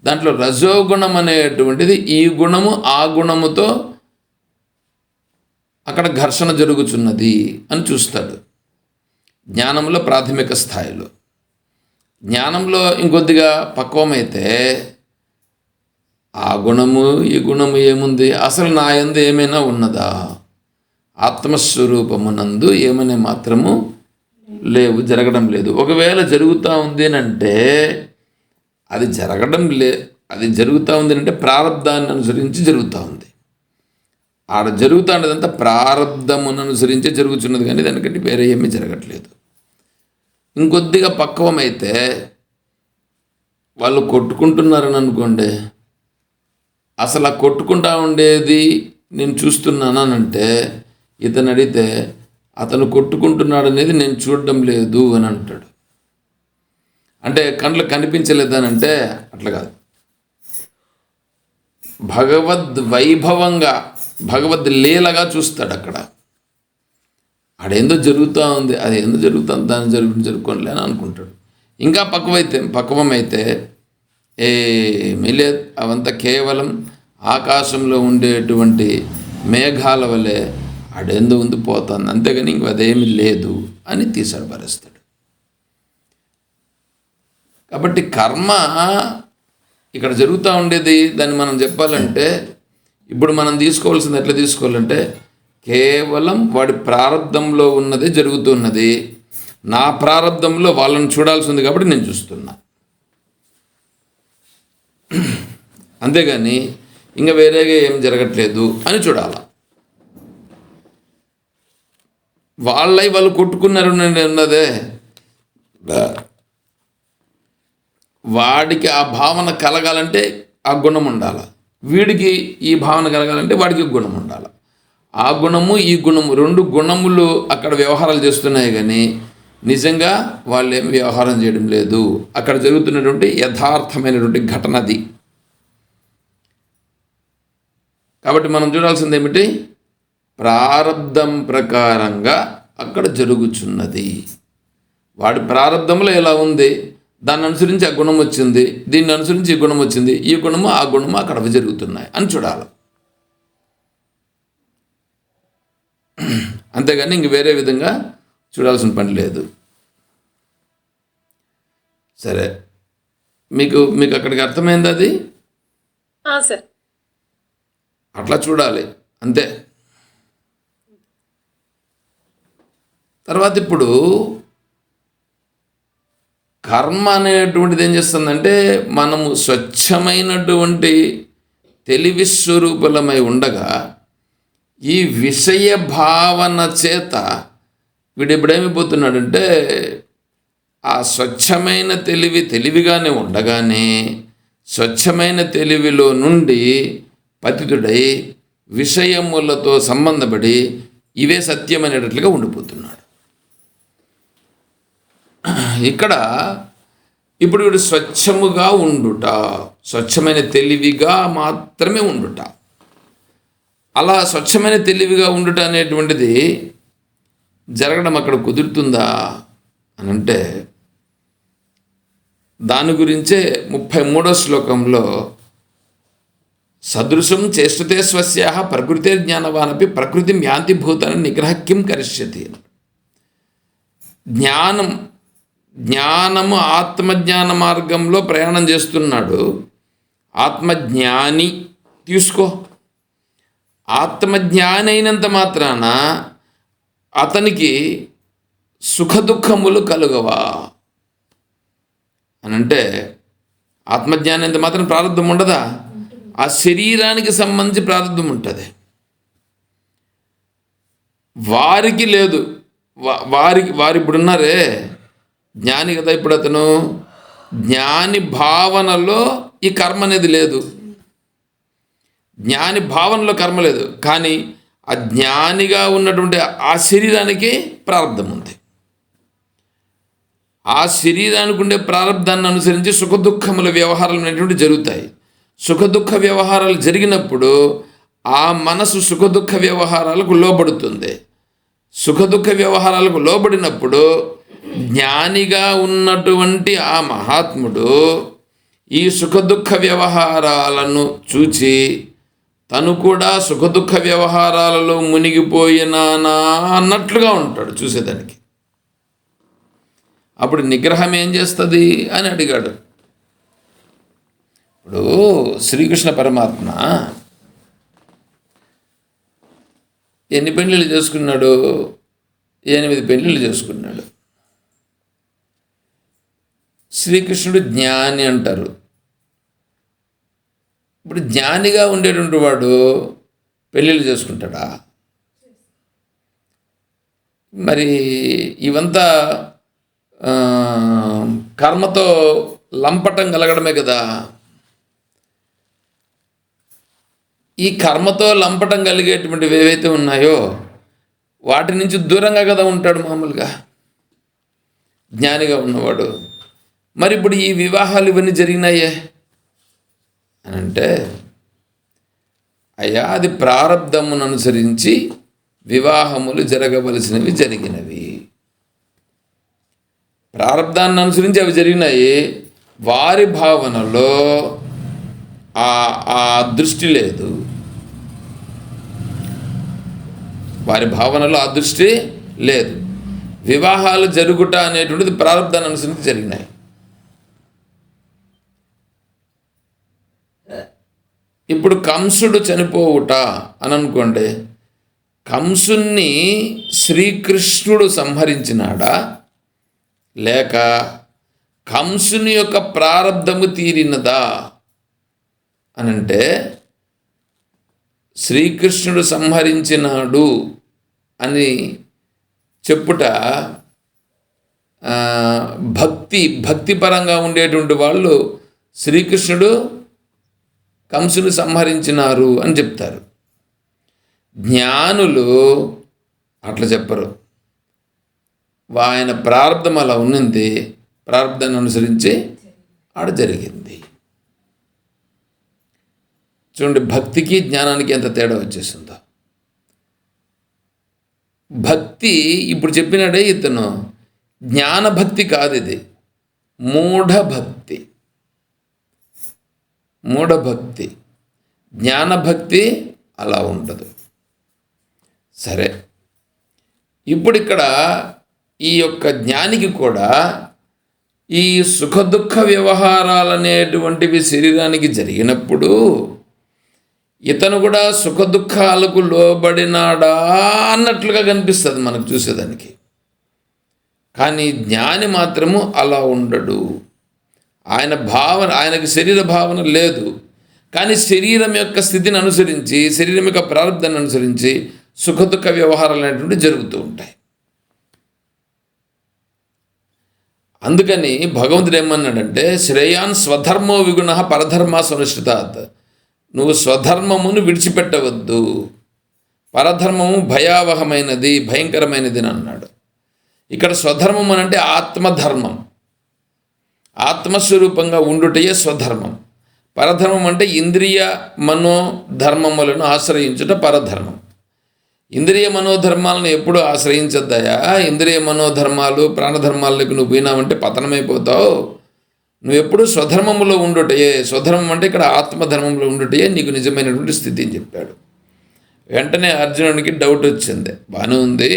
దాంట్లో రజోగుణం అనేటువంటిది ఈ గుణము ఆ గుణముతో అక్కడ ఘర్షణ జరుగుతున్నది అని చూస్తాడు. జ్ఞానంలో ప్రాథమిక స్థాయిలో. జ్ఞానంలో ఇంకొద్దిగా పక్వమైతే ఆ గుణము ఈ గుణము ఏముంది, అసలు నా యందు ఏమైనా ఉన్నదా, ఆత్మస్వరూపమునందు ఏమనే మాత్రము లేవు, జరగడం లేదు. ఒకవేళ జరుగుతూ ఉంది అంటే అది అది జరుగుతూ ఉంది అంటే ప్రారంధాన్ని అనుసరించి జరుగుతూ ఉంది. ఆడ జరుగుతూ ఉండేదంతా ప్రారంధమును అనుసరించే జరుగుతున్నది, కానీ దానికంటే వేరే ఏమీ జరగట్లేదు. ఇంకొద్దిగా పక్వమైతే వాళ్ళు కొట్టుకుంటున్నారని అనుకోండి, అసలు ఆ కొట్టుకుంటా ఉండేది నేను చూస్తున్నానంటే ఇతను అడిగితే అతను కొట్టుకుంటున్నాడు అనేది నేను చూడడం లేదు అని అంటాడు. అంటే కండ్లు కనిపించలేదనంటే అట్లా కాదు, భగవద్ వైభవంగా భగవద్ లీలగా చూస్తాడు. అక్కడ ఆడేందో జరుగుతూ ఉంది, అది ఏందో జరుగుతుంది, దాన్ని జరుపుకోలే అని అనుకుంటాడు. ఇంకా పక్వమైతే ఏమీ లేదు, అవంతా కేవలం ఆకాశంలో ఉండేటువంటి మేఘాల వలె ఆడేందో ఉంది పోతుంది, అంతేగాని ఇంక అదేమీ లేదు అని తీసాడు భరిస్తాడు. కాబట్టి కర్మ ఇక్కడ జరుగుతూ ఉండేది దాన్ని మనం చెప్పాలంటే ఇప్పుడు మనం తీసుకోవాల్సింది ఎట్లా తీసుకోవాలంటే కేవలం వాడి ప్రారంధంలో ఉన్నదే జరుగుతున్నది, నా ప్రారంధంలో వాళ్ళని చూడాల్సి ఉంది కాబట్టి నేను చూస్తున్నా, అంతేగాని ఇంకా వేరేగా ఏం జరగట్లేదు అని చూడాల. వాళ్ళు కొట్టుకున్నారు ఉన్నదే, వాడికి ఆ భావన కలగాలంటే ఆ గుణం ఉండాలి, వీడికి ఈ భావన కలగాలంటే వాడికి గుణం ఉండాలి. ఆ గుణము ఈ గుణము రెండు గుణములు అక్కడ వ్యవహారాలు చేస్తున్నాయి, కానీ నిజంగా వాళ్ళు ఏమి వ్యవహారం చేయడం లేదు. అక్కడ జరుగుతున్నటువంటి యథార్థమైనటువంటి ఘటన అది. కాబట్టి మనం చూడాల్సింది ఏమిటి, ప్రారబ్ధం ప్రకారంగా అక్కడ జరుగుతున్నది. వాడి ప్రారబ్ధంలో ఎలా ఉంది, దాన్ని అనుసరించి ఆ గుణం వచ్చింది, దీన్ని అనుసరించి ఈ గుణం వచ్చింది, ఈ గుణము ఆ గుణము అక్కడ జరుగుతున్నాయి అని చూడాలి. అంతేగాని ఇంక వేరే విధంగా చూడాల్సిన పని లేదు. సరే, మీకు అక్కడికి అర్థమైంది అది? సార్, అట్లా చూడాలి అంతే. తర్వాత ఇప్పుడు కర్మ అనేటువంటిది ఏం చేస్తుందంటే మనము స్వచ్ఛమైనటువంటి తెలివి స్వరూపులమై ఉండగా ఈ విషయ భావన చేత వీడు ఎప్పుడేమైపోతున్నాడంటే ఆ స్వచ్ఛమైన తెలివిగానే ఉండగానే స్వచ్ఛమైన తెలివిలో నుండి పతితుడై విషయములతో సంబంధపడి ఇవే సత్యమనేటట్లుగా ఉండిపోతున్నాడు. ఇక్కడ ఇప్పుడు వీడు స్వచ్ఛముగా ఉండుట, స్వచ్ఛమైన తెలివిగా మాత్రమే ఉండుట. అలా స్వచ్ఛమైన తెలివిగా ఉండుట అనేటువంటిది జరగడం అక్కడ కుదురుతుందా అని అంటే దాని గురించే 33వ శ్లోకంలో సదృశం చేష్టతే స్వస్యాః ప్రకృతే జ్ఞానవానపి ప్రకృతిం యాంతి భూతాన్ని నిగ్రహ కిం కరిష్యతి. జ్ఞానము ఆత్మజ్ఞాన మార్గంలో ప్రయాణం చేస్తున్నాడు. ఆత్మజ్ఞాని తీసుకో, ఆత్మజ్ఞాని అయినంత మాత్రాన అతనికి సుఖదుఖములు కలుగవా అనంటే ఆత్మజ్ఞానం ఎంత మాత్రం ప్రారంధం ఉండదా? ఆ శరీరానికి సంబంధించి ప్రారంధం ఉంటుంది, వారికి లేదు. వారి ఇప్పుడున్నారే జ్ఞాని కదా, ఇప్పుడు అతను జ్ఞాని భావనలో ఈ కర్మ అనేది లేదు, జ్ఞాని భావనలో కర్మ లేదు. కానీ ఆ జ్ఞానిగా ఉన్నటువంటి ఆ శరీరానికి ప్రారంధం ఉంది. ఆ శరీరానికి ఉండే ప్రారంధాన్ని అనుసరించి సుఖదుఖముల వ్యవహారాలు అనేటువంటి జరుగుతాయి. సుఖదుఖ వ్యవహారాలు జరిగినప్పుడు ఆ మనసు సుఖదుఖ వ్యవహారాలకు లోబడుతుంది. సుఖదుఖ వ్యవహారాలకు లోబడినప్పుడు జ్ఞానిగా ఉన్నటువంటి ఆ మహాత్ముడు ఈ సుఖదుఖ వ్యవహారాలను చూచి తను కూడా సుఖదుఖ వ్యవహారాలలో మునిగిపోయినానా అన్నట్లుగా ఉంటాడు చూసేదానికి. అప్పుడు నిగ్రహం ఏం చేస్తుంది అని అడిగాడు. ఇప్పుడు శ్రీకృష్ణ పరమాత్మ ఎన్ని పెళ్ళిళ్ళు చేసుకున్నాడు? 8 పెళ్ళిళ్ళు చేసుకున్నాడు. శ్రీకృష్ణుడు జ్ఞాని అంటారు. ఇప్పుడు జ్ఞానిగా ఉండేటువంటి వాడు పెళ్ళిళ్ళు చేసుకుంటాడా? మరి ఇవంతా కర్మతో లంపటం కలగడమే కదా. ఈ కర్మతో లంపటం కలిగేటువంటివి ఏవైతే ఉన్నాయో వాటి నుంచి దూరంగా కదా ఉంటాడు మామూలుగా జ్ఞానిగా ఉన్నవాడు. మరి ఇప్పుడు ఈ వివాహాలు ఇవన్నీ జరిగినాయే అని అంటే అయ్యా అది ప్రారబ్ధమును అనుసరించి వివాహములు జరగవలసినవి జరిగినవి, ప్రారబ్ధాన్ని అనుసరించి అవి జరిగినాయి. వారి భావనలో ఆ దృష్టి లేదు, వారి భావనలో ఆ దృష్టి లేదు. వివాహాలు జరుగుట అనేటువంటిది ప్రారబ్ధాన్ని అనుసరించి జరిగినాయి. ఇప్పుడు కంసుడు చనిపోవుట అని అనుకోండి, కంసుని శ్రీకృష్ణుడు సంహరించినాడా లేక కంసుని యొక్క ప్రారబ్ధము తీరినదా అనంటే శ్రీకృష్ణుడు సంహరించినాడు అని చెప్పుట భక్తిపరంగా ఉండేటువంటి వాళ్ళు శ్రీకృష్ణుడు కంసుని సంహరించినారు అని చెప్తారు. జ్ఞానులు అట్లా చెప్పరు. ఆయన ప్రారంధం అలా ఉన్నది, ప్రారంధాన్ని అనుసరించి ఆడ జరిగింది. చూడండి భక్తికి జ్ఞానానికి ఎంత తేడా వచ్చేసిందో. భక్తి ఇప్పుడు చెప్పినాడే ఇతను జ్ఞానభక్తి కాదు, ఇది మూఢభక్తి. మూఢభక్తి, జ్ఞానభక్తి అలా ఉండదు. సరే, ఇప్పుడు ఇక్కడ ఈ యొక్క జ్ఞానికి కూడా ఈ సుఖదుఖ వ్యవహారాలు అనేటువంటివి శరీరానికి జరిగినప్పుడు ఇతను కూడా సుఖదుఖాలకు లోబడినాడా అన్నట్లుగా కనిపిస్తుంది మనకు చూసేదానికి. కానీ జ్ఞాని మాత్రము అలా ఉండడు. ఆయన భావన, ఆయనకు శరీర భావన లేదు. కానీ శరీరం యొక్క స్థితిని అనుసరించి, శరీరం యొక్క ప్రారంధాన్ని అనుసరించి సుఖదుఖ వ్యవహారాలు అనేటువంటివి జరుగుతూ ఉంటాయి. అందుకని భగవంతుడు ఏమన్నాడంటే శ్రేయాన్ స్వధర్మో విగుణ పరధర్మ సునిశ్చితాత్. నువ్వు స్వధర్మమును విడిచిపెట్టవద్దు, పరధర్మము భయావహమైనది, భయంకరమైనది అని అన్నాడు. ఇక్కడ స్వధర్మం అని అంటే ఆత్మధర్మం, ఆత్మస్వరూపంగా ఉండుటయే స్వధర్మం. పరధర్మం అంటే ఇంద్రియ మనోధర్మములను ఆశ్రయించుట పరధర్మం. ఇంద్రియ మనోధర్మాలను ఎప్పుడు ఆశ్రయించద్దయా. ఇంద్రియ మనోధర్మాలు ప్రాణధర్మాలకు నువ్వు పోయినావంటే పతనమైపోతావు. నువ్వు ఎప్పుడు స్వధర్మములో ఉండుటయే, స్వధర్మం అంటే ఇక్కడ ఆత్మధర్మంలో ఉండుటయే నీకు నిజమైనటువంటి స్థితి అని చెప్పాడు. వెంటనే అర్జునునికి డౌట్ వచ్చింది. బాగానే ఉంది,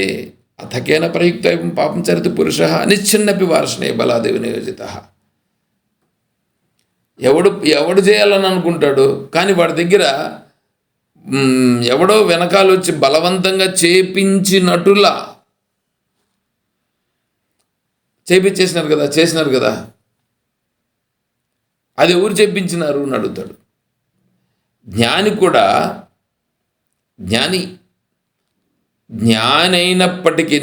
అథకేన ప్రయుక్త పాపం చరిత పురుష అనిచ్ఛిన్నపి వార్షణే బలాదేవి నియోజిత. ఎవడు చేయాలని అనుకుంటాడు, కానీ వాడి దగ్గర ఎవడో వెనకాల వచ్చి బలవంతంగా చేసినారు కదా. అది ఎవరు చేపించినారు అని అడుగుతాడు. జ్ఞాని కూడా జ్ఞాని అయినప్పటికీ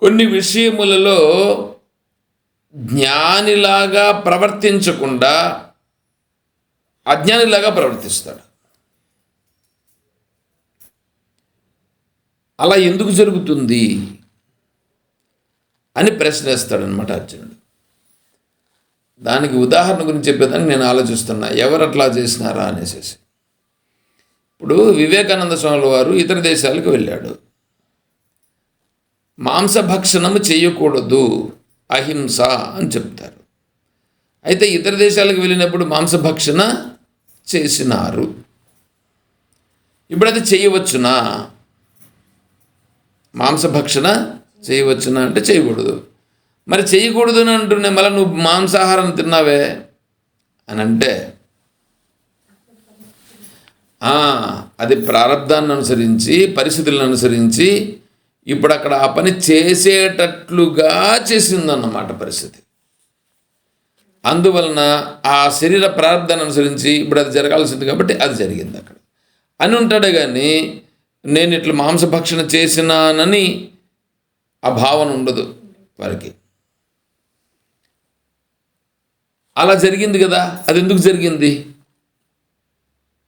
కొన్ని విషయములలో జ్ఞానిలాగా ప్రవర్తించకుండా అజ్ఞానిలాగా ప్రవర్తిస్తాడు. అలా ఎందుకు జరుగుతుంది అని ప్రశ్నిస్తాడనమాట అర్జునుడు. దానికి ఉదాహరణ గురించి చెప్పేదానికి నేను ఆలోచిస్తున్నా, ఎవరు అట్లా చేసినారా అనేసి. ఇప్పుడు వివేకానంద స్వామి వారు ఇతర దేశాలకు వెళ్ళాడు. మాంసభక్షణము చేయకూడదు, అహింస అని చెప్తారు. అయితే ఇతర దేశాలకు వెళ్ళినప్పుడు మాంసభక్షణ చేసినారు. ఇప్పుడు అది చేయవచ్చునా? మాంసభక్షణ చేయవచ్చునా అంటే చేయకూడదు. మరి చేయకూడదు అని అంటున్నా, మళ్ళీ నువ్వు మాంసాహారం తిన్నావే అని అంటే అది ప్రారంధాన్ని అనుసరించి, పరిస్థితులను అనుసరించి ఇప్పుడు అక్కడ ఆ పని చేసేటట్లుగా చేసిందన్నమాట పరిస్థితి. అందువలన ఆ శరీర ప్రారంధాన్ని అనుసరించి ఇప్పుడు అది జరగాల్సింది కాబట్టి అది జరిగింది అక్కడ అని ఉంటాడు. కానీ నేను ఇట్లా మాంసభక్షణ చేసినానని ఆ భావన ఉండదు వారికి. అలా జరిగింది కదా, అది ఎందుకు జరిగింది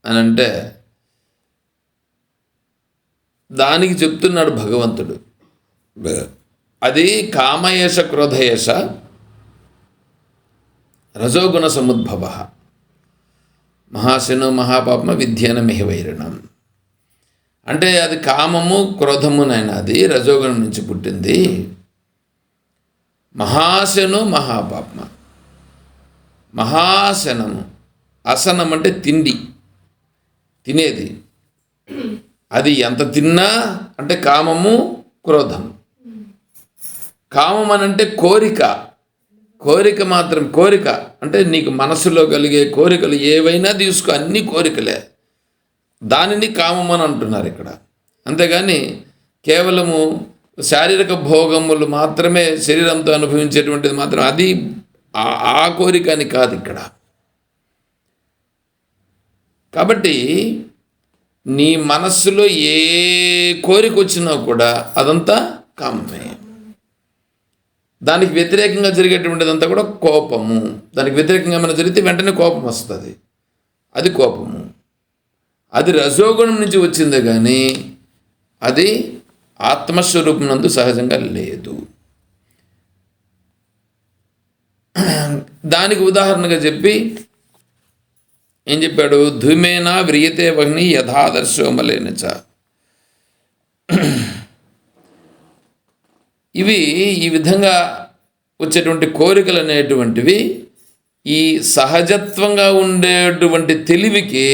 అని అంటే దానికి చెప్తున్నాడు భగవంతుడు. అది కామయేష క్రోధయేష రజోగుణ సముద్భవ మహాశనో మహాపాపమ విద్యాన మిహివైరణం. అంటే అది కామము క్రోధమునైనా అది రజోగుణం నుంచి పుట్టింది. మహాశను మహాపాపమ, మహాశనము, అసనం అంటే తినేది. అది ఎంత తిన్నా అంటే కామము క్రోధము. కామం అని అంటే కోరిక మాత్రం. కోరిక అంటే నీకు మనసులో కలిగే కోరికలు ఏవైనా తీసుకో, అన్ని కోరికలే. దానిని కామం అని అంటున్నారు ఇక్కడ. అంతేగాని కేవలము శారీరక భోగములు మాత్రమే శరీరంతో అనుభవించేటువంటిది మాత్రం అది ఆ కోరిక అని కాదు ఇక్కడ. కాబట్టి నీ మనస్సులో ఏ కోరిక వచ్చినా కూడా అదంతా కామమే. దానికి వ్యతిరేకంగా జరిగేటువంటిదంతా కూడా కోపము. దానికి వ్యతిరేకంగా ఏమైనా జరిగితే వెంటనే కోపం వస్తుంది, అది కోపము. అది రజోగుణం నుంచి వచ్చిందే కానీ అది ఆత్మస్వరూపం నందు సహజంగా లేదు. దానికి ఉదాహరణగా చెప్పి ఏం చెప్పాడు? ధూమేనా వ్రియతే వహ్ని యథాదర్శోమలేన చ. ఇవి ఈ విధంగా వచ్చేటువంటి కోరికలు అనేటువంటివి ఈ సహజత్వంగా ఉండేటువంటి తెలివికి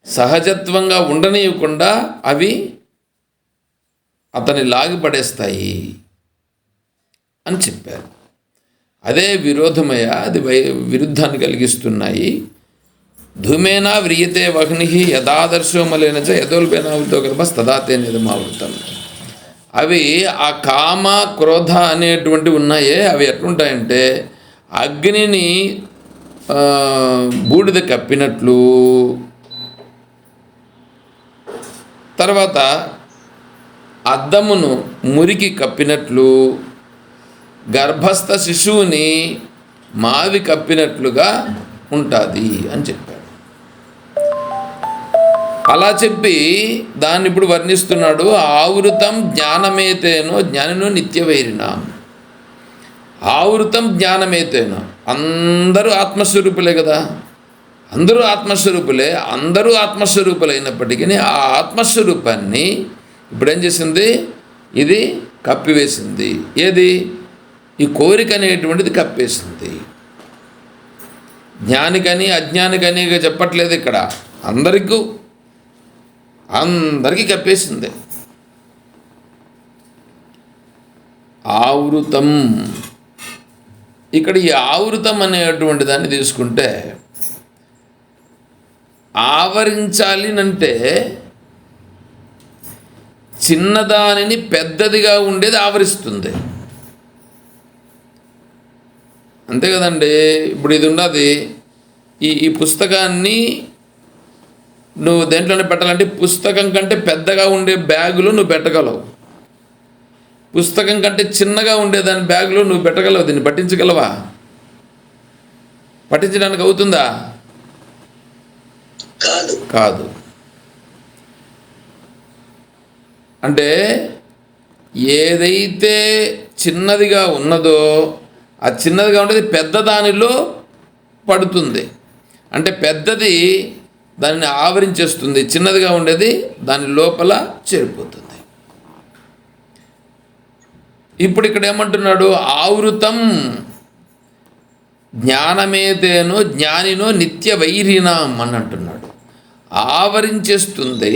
సహజత్వంగా ఉండనీయకుండా అవి అతన్ని లాగిపడేస్తాయి అని చెప్పారు. అదే విరోధమయ, అది విరుద్ధాన్ని కలిగిస్తున్నాయి. ధూమేనా వ్రియతే వహ్ని యథాదర్శోమలేన చ యథోల్పేనావృతో గర్భస్తదాతే నిధమావృతం. అవి ఆ కామ క్రోధ అనేటువంటివి ఉన్నాయే, అవి ఎట్లుంటాయంటే అగ్నిని బూడిద కప్పినట్లు, తర్వాత అద్దమును మురికి కప్పినట్లు గర్భస్థ శిశువుని మావి కప్పినట్లుగా ఉంటుంది అని చెప్పాడు. అలా చెప్పి దాన్ని ఇప్పుడు వర్ణిస్తున్నాడు. ఆవృతం జ్ఞానమేతేనో జ్ఞానినో నిత్యవైరినాం. ఆవృతం జ్ఞానమేతేనో, అందరూ ఆత్మస్వరూపులే కదా, అందరూ ఆత్మస్వరూపులే. అందరూ ఆత్మస్వరూపులైనప్పటికీ ఆ ఆత్మస్వరూపాన్ని ఇప్పుడేం చేసింది? ఇది కప్పివేసింది. ఏది? ఈ కోరిక అనేటువంటిది కప్పేసింది. జ్ఞానికని అజ్ఞానికని చెప్పట్లేదు ఇక్కడ, అందరికీ కప్పేసింది. ఆవృతం, ఇక్కడ ఈ ఆవృతం అనేటువంటి దాన్ని తీసుకుంటే ఆవరించాలి అంటే చిన్నదానిని పెద్దదిగా ఉండేది ఆవరిస్తుంది. అంతే కదండి. ఇప్పుడు ఇది ఉన్నది, ఈ పుస్తకాన్ని నువ్వు దేంట్లోనే పెట్టాలంటే పుస్తకం కంటే పెద్దగా ఉండే బ్యాగులో నువ్వు పెట్టగలవు. పుస్తకం కంటే చిన్నగా ఉండే దాని బ్యాగులో నువ్వు పెట్టగలవు. దీన్ని పట్టించగలవా? పట్టించడానికి అవుతుందా? కాదు. అంటే ఏదైతే చిన్నదిగా ఉన్నదో ఆ చిన్నదిగా ఉండేది పెద్ద దానిలో పడుతుంది. అంటే పెద్దది దానిని ఆవరించేస్తుంది, చిన్నదిగా ఉండేది దాని లోపల చేరిపోతుంది. ఇప్పుడు ఇక్కడ ఏమంటున్నాడు? ఆవృతం జ్ఞానమేతేనో జ్ఞానినో నిత్య వైరినాం అని అంటున్నాడు. ఆవరించేస్తుంది.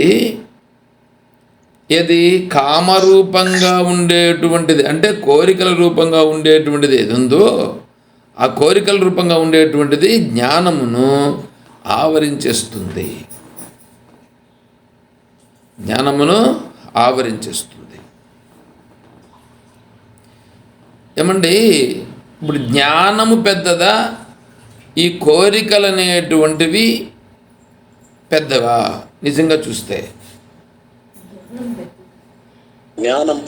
ఏది? కామరూపంగా ఉండేటువంటిది, అంటే కోరికల రూపంగా ఉండేటువంటిది ఏది ఉందో ఆ కోరికల రూపంగా ఉండేటువంటిది జ్ఞానమును ఆవరించేస్తుంది. జ్ఞానమును ఆవరించేస్తుంది. ఏమండి, ఇప్పుడు జ్ఞానము పెద్దదా, ఈ కోరికలు అనేటువంటివి పెద్దవా? నిజంగా చూస్తే జ్ఞానం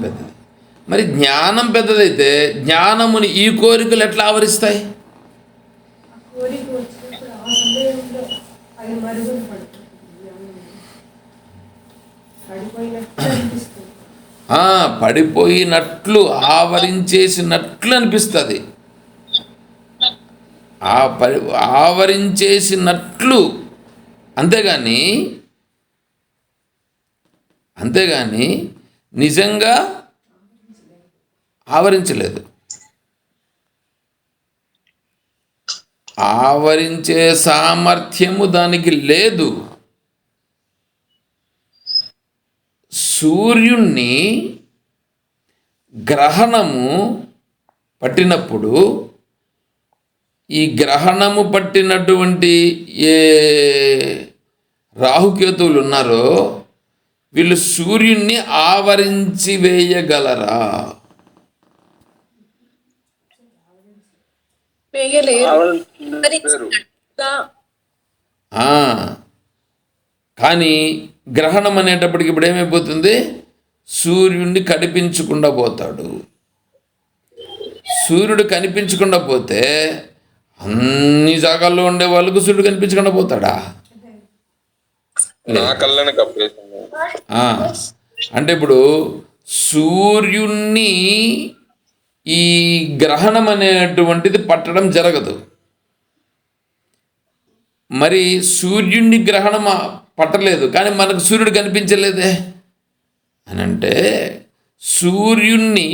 పెద్దది. మరి జ్ఞానం పెద్దదైతే జ్ఞానముని ఈ కోరికలు ఎట్లా ఆవరిస్తాయి? పడిపోయినట్లు ఆవరించేసినట్లు అనిపిస్తుంది. ఆవరించేసినట్లు, అంతేగాని నిజంగా ఆవరించలేదు. ఆవరించే సామర్థ్యము దానికి లేదు. సూర్యుణ్ణి గ్రహణము పట్టినప్పుడు ఈ గ్రహణము పట్టినటువంటి ఏ రాహుకేతువులు ఉన్నారో వీళ్ళు సూర్యుణ్ణి ఆవరించి వేయగలరా? కానీ గ్రహణం అనేటప్పటికి ఇప్పుడు ఏమైపోతుంది? సూర్యుడిని కనిపించకుండా పోతాడు. సూర్యుడు కనిపించకుండా పోతే అన్ని జాగాల్లో ఉండే వాళ్ళకు సూర్యుడు కనిపించకుండా పోతాడా? అంటే ఇప్పుడు సూర్యుణ్ణి ఈ గ్రహణం అనేటువంటిది పట్టడం జరగదు. మరి సూర్యుడిని గ్రహణం పట్టలేదు, కానీ మనకు సూర్యుడు కనిపించలేదే అని అంటే సూర్యుణ్ణి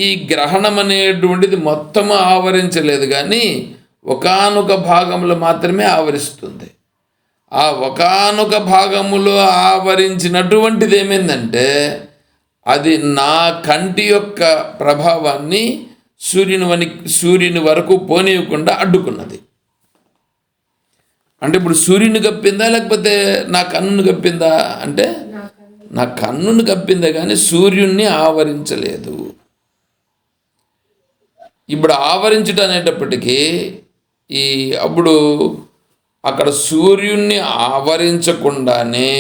ఈ గ్రహణం అనేటువంటిది మొత్తం ఆవరించలేదు, కానీ ఒకానొక భాగంలో మాత్రమే ఆవరిస్తుంది. ఆ ఒకానొక భాగములో ఆవరించినటువంటిది ఏమైందంటే అది నా కంటి యొక్క ప్రభావాన్ని సూర్యుని వరకు పోనీయకుండా అడ్డుకున్నది. అంటే ఇప్పుడు సూర్యుని కప్పిందా లేకపోతే నా కన్నును కప్పిందా అంటే నా కన్నును కప్పిందే కానీ సూర్యుణ్ణి ఆవరించలేదు. ఇప్పుడు ఆవరించడం అనేటప్పటికీ అప్పుడు అక్కడ సూర్యుణ్ణి ఆవరించకుండానే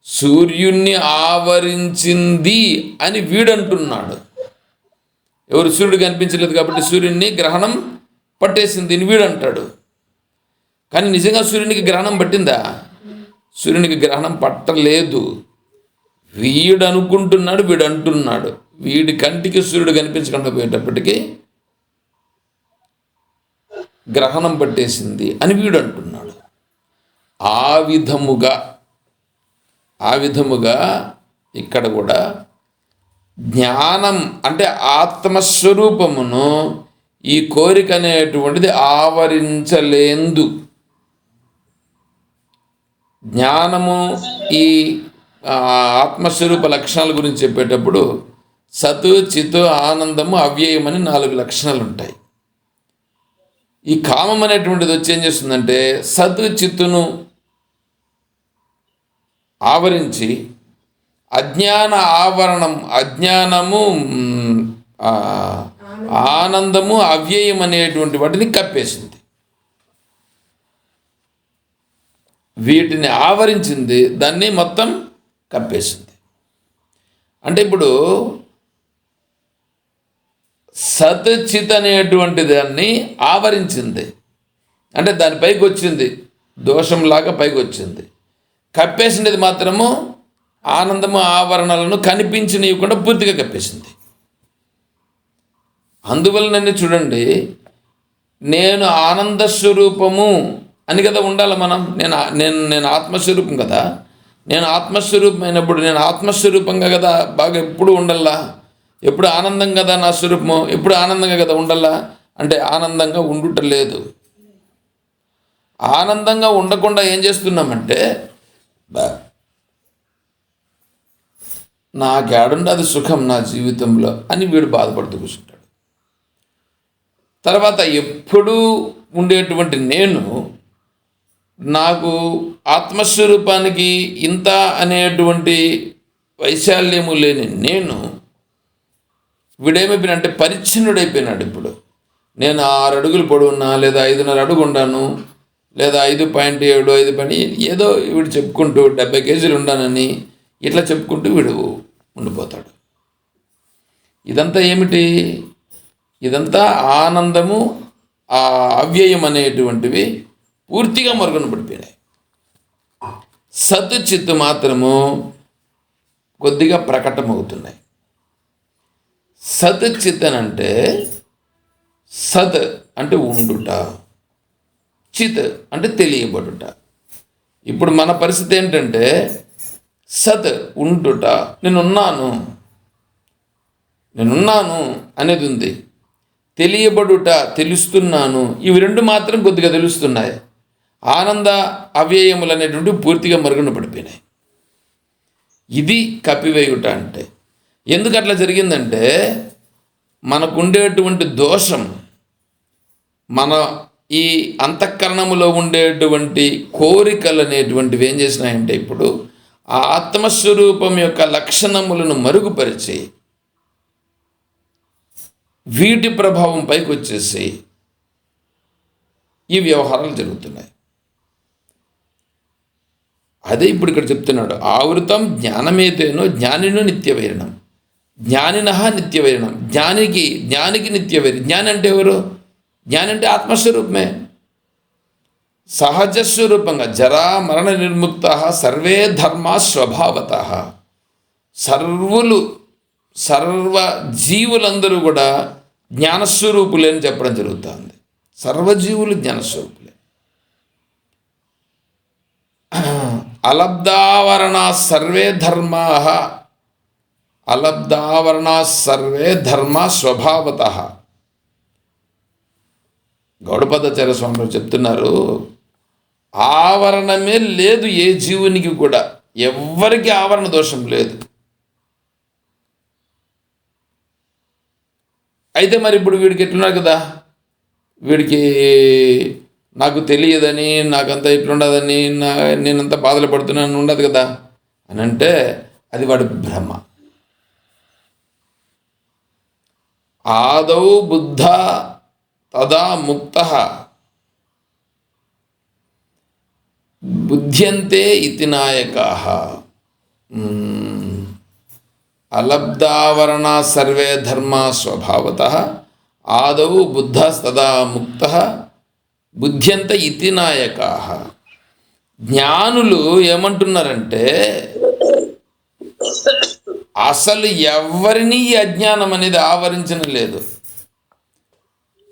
సూర్యుణ్ణి ఆవరించింది అని వీడంటున్నాడు. ఎవరు? సూర్యుడు కనిపించలేదు కాబట్టి సూర్యుడిని గ్రహణం పట్టేసింది అని వీడు అంటాడు. కానీ నిజంగా సూర్యునికి గ్రహణం పట్టిందా? సూర్యునికి గ్రహణం పట్టలేదు. వీడు అనుకుంటున్నాడు, వీడు అంటున్నాడు. వీడి కంటికి సూర్యుడు కనిపించకుండా పోయేటప్పటికీ గ్రహణం పట్టేసింది అని వీడు అంటున్నాడు. ఆ విధముగా ఇక్కడ కూడా జ్ఞానం అంటే ఆత్మస్వరూపమును ఈ కోరిక అనేటువంటిది ఆవరించలేదు. జ్ఞానము ఈ ఆత్మస్వరూప లక్షణాల గురించి చెప్పేటప్పుడు సత్, చిత్, ఆనందము, అవ్యయం అని 4 లక్షణాలు ఉంటాయి. ఈ కామం అనేటువంటిది వచ్చి ఏం చేస్తుందంటే సత్, చిత్తును ఆవరించి అజ్ఞానము, ఆనందము, అవ్యయం అనేటువంటి వాటిని కప్పేసింది. వీటిని ఆవరించింది, దాన్ని మొత్తం కప్పేసింది. అంటే ఇప్పుడు సత్ చిత్ అనేటువంటి దాన్ని ఆవరించింది, అంటే దానిపైకి వచ్చింది, దోషంలాగా పైకి వచ్చింది. కప్పేసినది మాత్రము ఆనందము, ఆవరణలను కనిపించనివ్వకుండా పూర్తిగా కప్పేసింది. అందువలన చూడండి, నేను ఆనంద స్వరూపము అని కదా ఉండాలి మనం. నేను ఆత్మస్వరూపం కదా. నేను ఆత్మస్వరూపం అయినప్పుడు నేను ఆత్మస్వరూపంగా కదా బాగా ఎప్పుడు ఉండాలా. ఎప్పుడు ఆనందం కదా నా స్వరూపము, ఎప్పుడు ఆనందంగా కదా ఉండాలా. అంటే ఆనందంగా ఉండటలేదు. ఆనందంగా ఉండకుండా ఏం చేస్తున్నామంటే నాకేడుండదు సుఖం నా జీవితంలో అని వీడు బాధపడుతూ కూర్చుంటాడు. తర్వాత ఎప్పుడూ ఉండేటువంటి నేను, నాకు ఆత్మస్వరూపానికి ఇంత అనేటువంటి వైశాల్యము లేని నేను వీడేమైపోయినా అంటే పరిచ్ఛిన్నుడైపోయినాడు. ఇప్పుడు నేను 6 అడుగులు పొడవున్నా, లేదా 5.5 అడుగు ఉండాను, లేదా 5.7, 5 ఏదో వీడు చెప్పుకుంటూ 70 కేజీలు ఉండానని ఇట్లా చెప్పుకుంటూ వీడు ఉండిపోతాడు. ఇదంతా ఏమిటి? ఇదంతా ఆనందము, ఆ అవ్యయం అనేటువంటివి పూర్తిగా మరుగున పడిపోయినాయి. సత్ చిత్తు మాత్రము కొద్దిగా ప్రకటమవుతున్నాయి. సత్ చిత్ అంటే సత్ అంటే ఉండుట, చిత్ అంటే తెలియబడుట. ఇప్పుడు మన పరిస్థితి ఏంటంటే సత్ ఉండుట, నేనున్నాను అనేది ఉంది. తెలియబడుట, తెలుస్తున్నాను, ఇవి 2 మాత్రం కొద్దిగా తెలుస్తున్నాయి. ఆనంద అవ్యయములు అనేటువంటి పూర్తిగా మరుగున పడిపోయినాయి. ఇది కప్పివేయుట అంటే. ఎందుకు అట్లా జరిగిందంటే మనకు ఉండేటువంటి దోషం, మన ఈ అంతఃకరణములో ఉండేటువంటి కోరికలు అనేటువంటివి ఏం చేసినాయంటే ఇప్పుడు ఆ ఆత్మస్వరూపం యొక్క లక్షణములను మరుగుపరిచి వీటి ప్రభావం పైకి వచ్చేసి ఈ వ్యవహారాలు జరుగుతున్నాయి. అదే ఇప్పుడు ఇక్కడ చెప్తున్నాడు. ఆవృతం జ్ఞానమేతేనో జ్ఞానినో నిత్యవైరణం, జ్ఞానినః నిత్యవైరణం. జ్ఞానికి నిత్యవైరి. జ్ఞాని అంటే ఎవరు? జ్ఞాని అంటే ఆత్మస్వరూపమే, సహజస్వరూపంగా. జరా మరణ నిర్ముక్త సర్వే ధర్మా స్వభావతః. సర్వ జీవులందరూ కూడా జ్ఞానస్వరూపులే అని చెప్పడం జరుగుతుంది. సర్వజీవులు జ్ఞానస్వరూపులే. అలబ్ధావరణా సర్వే ధర్మా, అలబ్ధావరణా సర్వే ధర్మా స్వభావతః. గౌడపాదాచార్య స్వామి చెప్తున్నారు, ఆవరణమే లేదు ఏ జీవునికి కూడా, ఎవ్వరికి ఆవరణ దోషం లేదు. అయితే మరి ఇప్పుడు వీడికి ఎట్లున్నాడు కదా, వీడికి నాకు తెలియదని, నాకంతా ఇట్లుండదని, నేనంతా బాధలు పడుతున్నాను ఉండదు కదా అని అంటే అది వాడి భ్రమ. ఆదౌ బుద్ధ తదా ముక్త బుద్ధ్యంతే ఇతి నాయకాః. అలబ్ధావరణ సర్వే ధర్మా స్వభావతః ఆదౌ బుద్ధస్తదా ముక్తః బుద్ధ్యంత ఇతి నాయకాః. జ్ఞానులు ఏమంటున్నారంటే అసలు ఎవరిని ఈ అజ్ఞానం అనేది ఆవరించడం లేదు,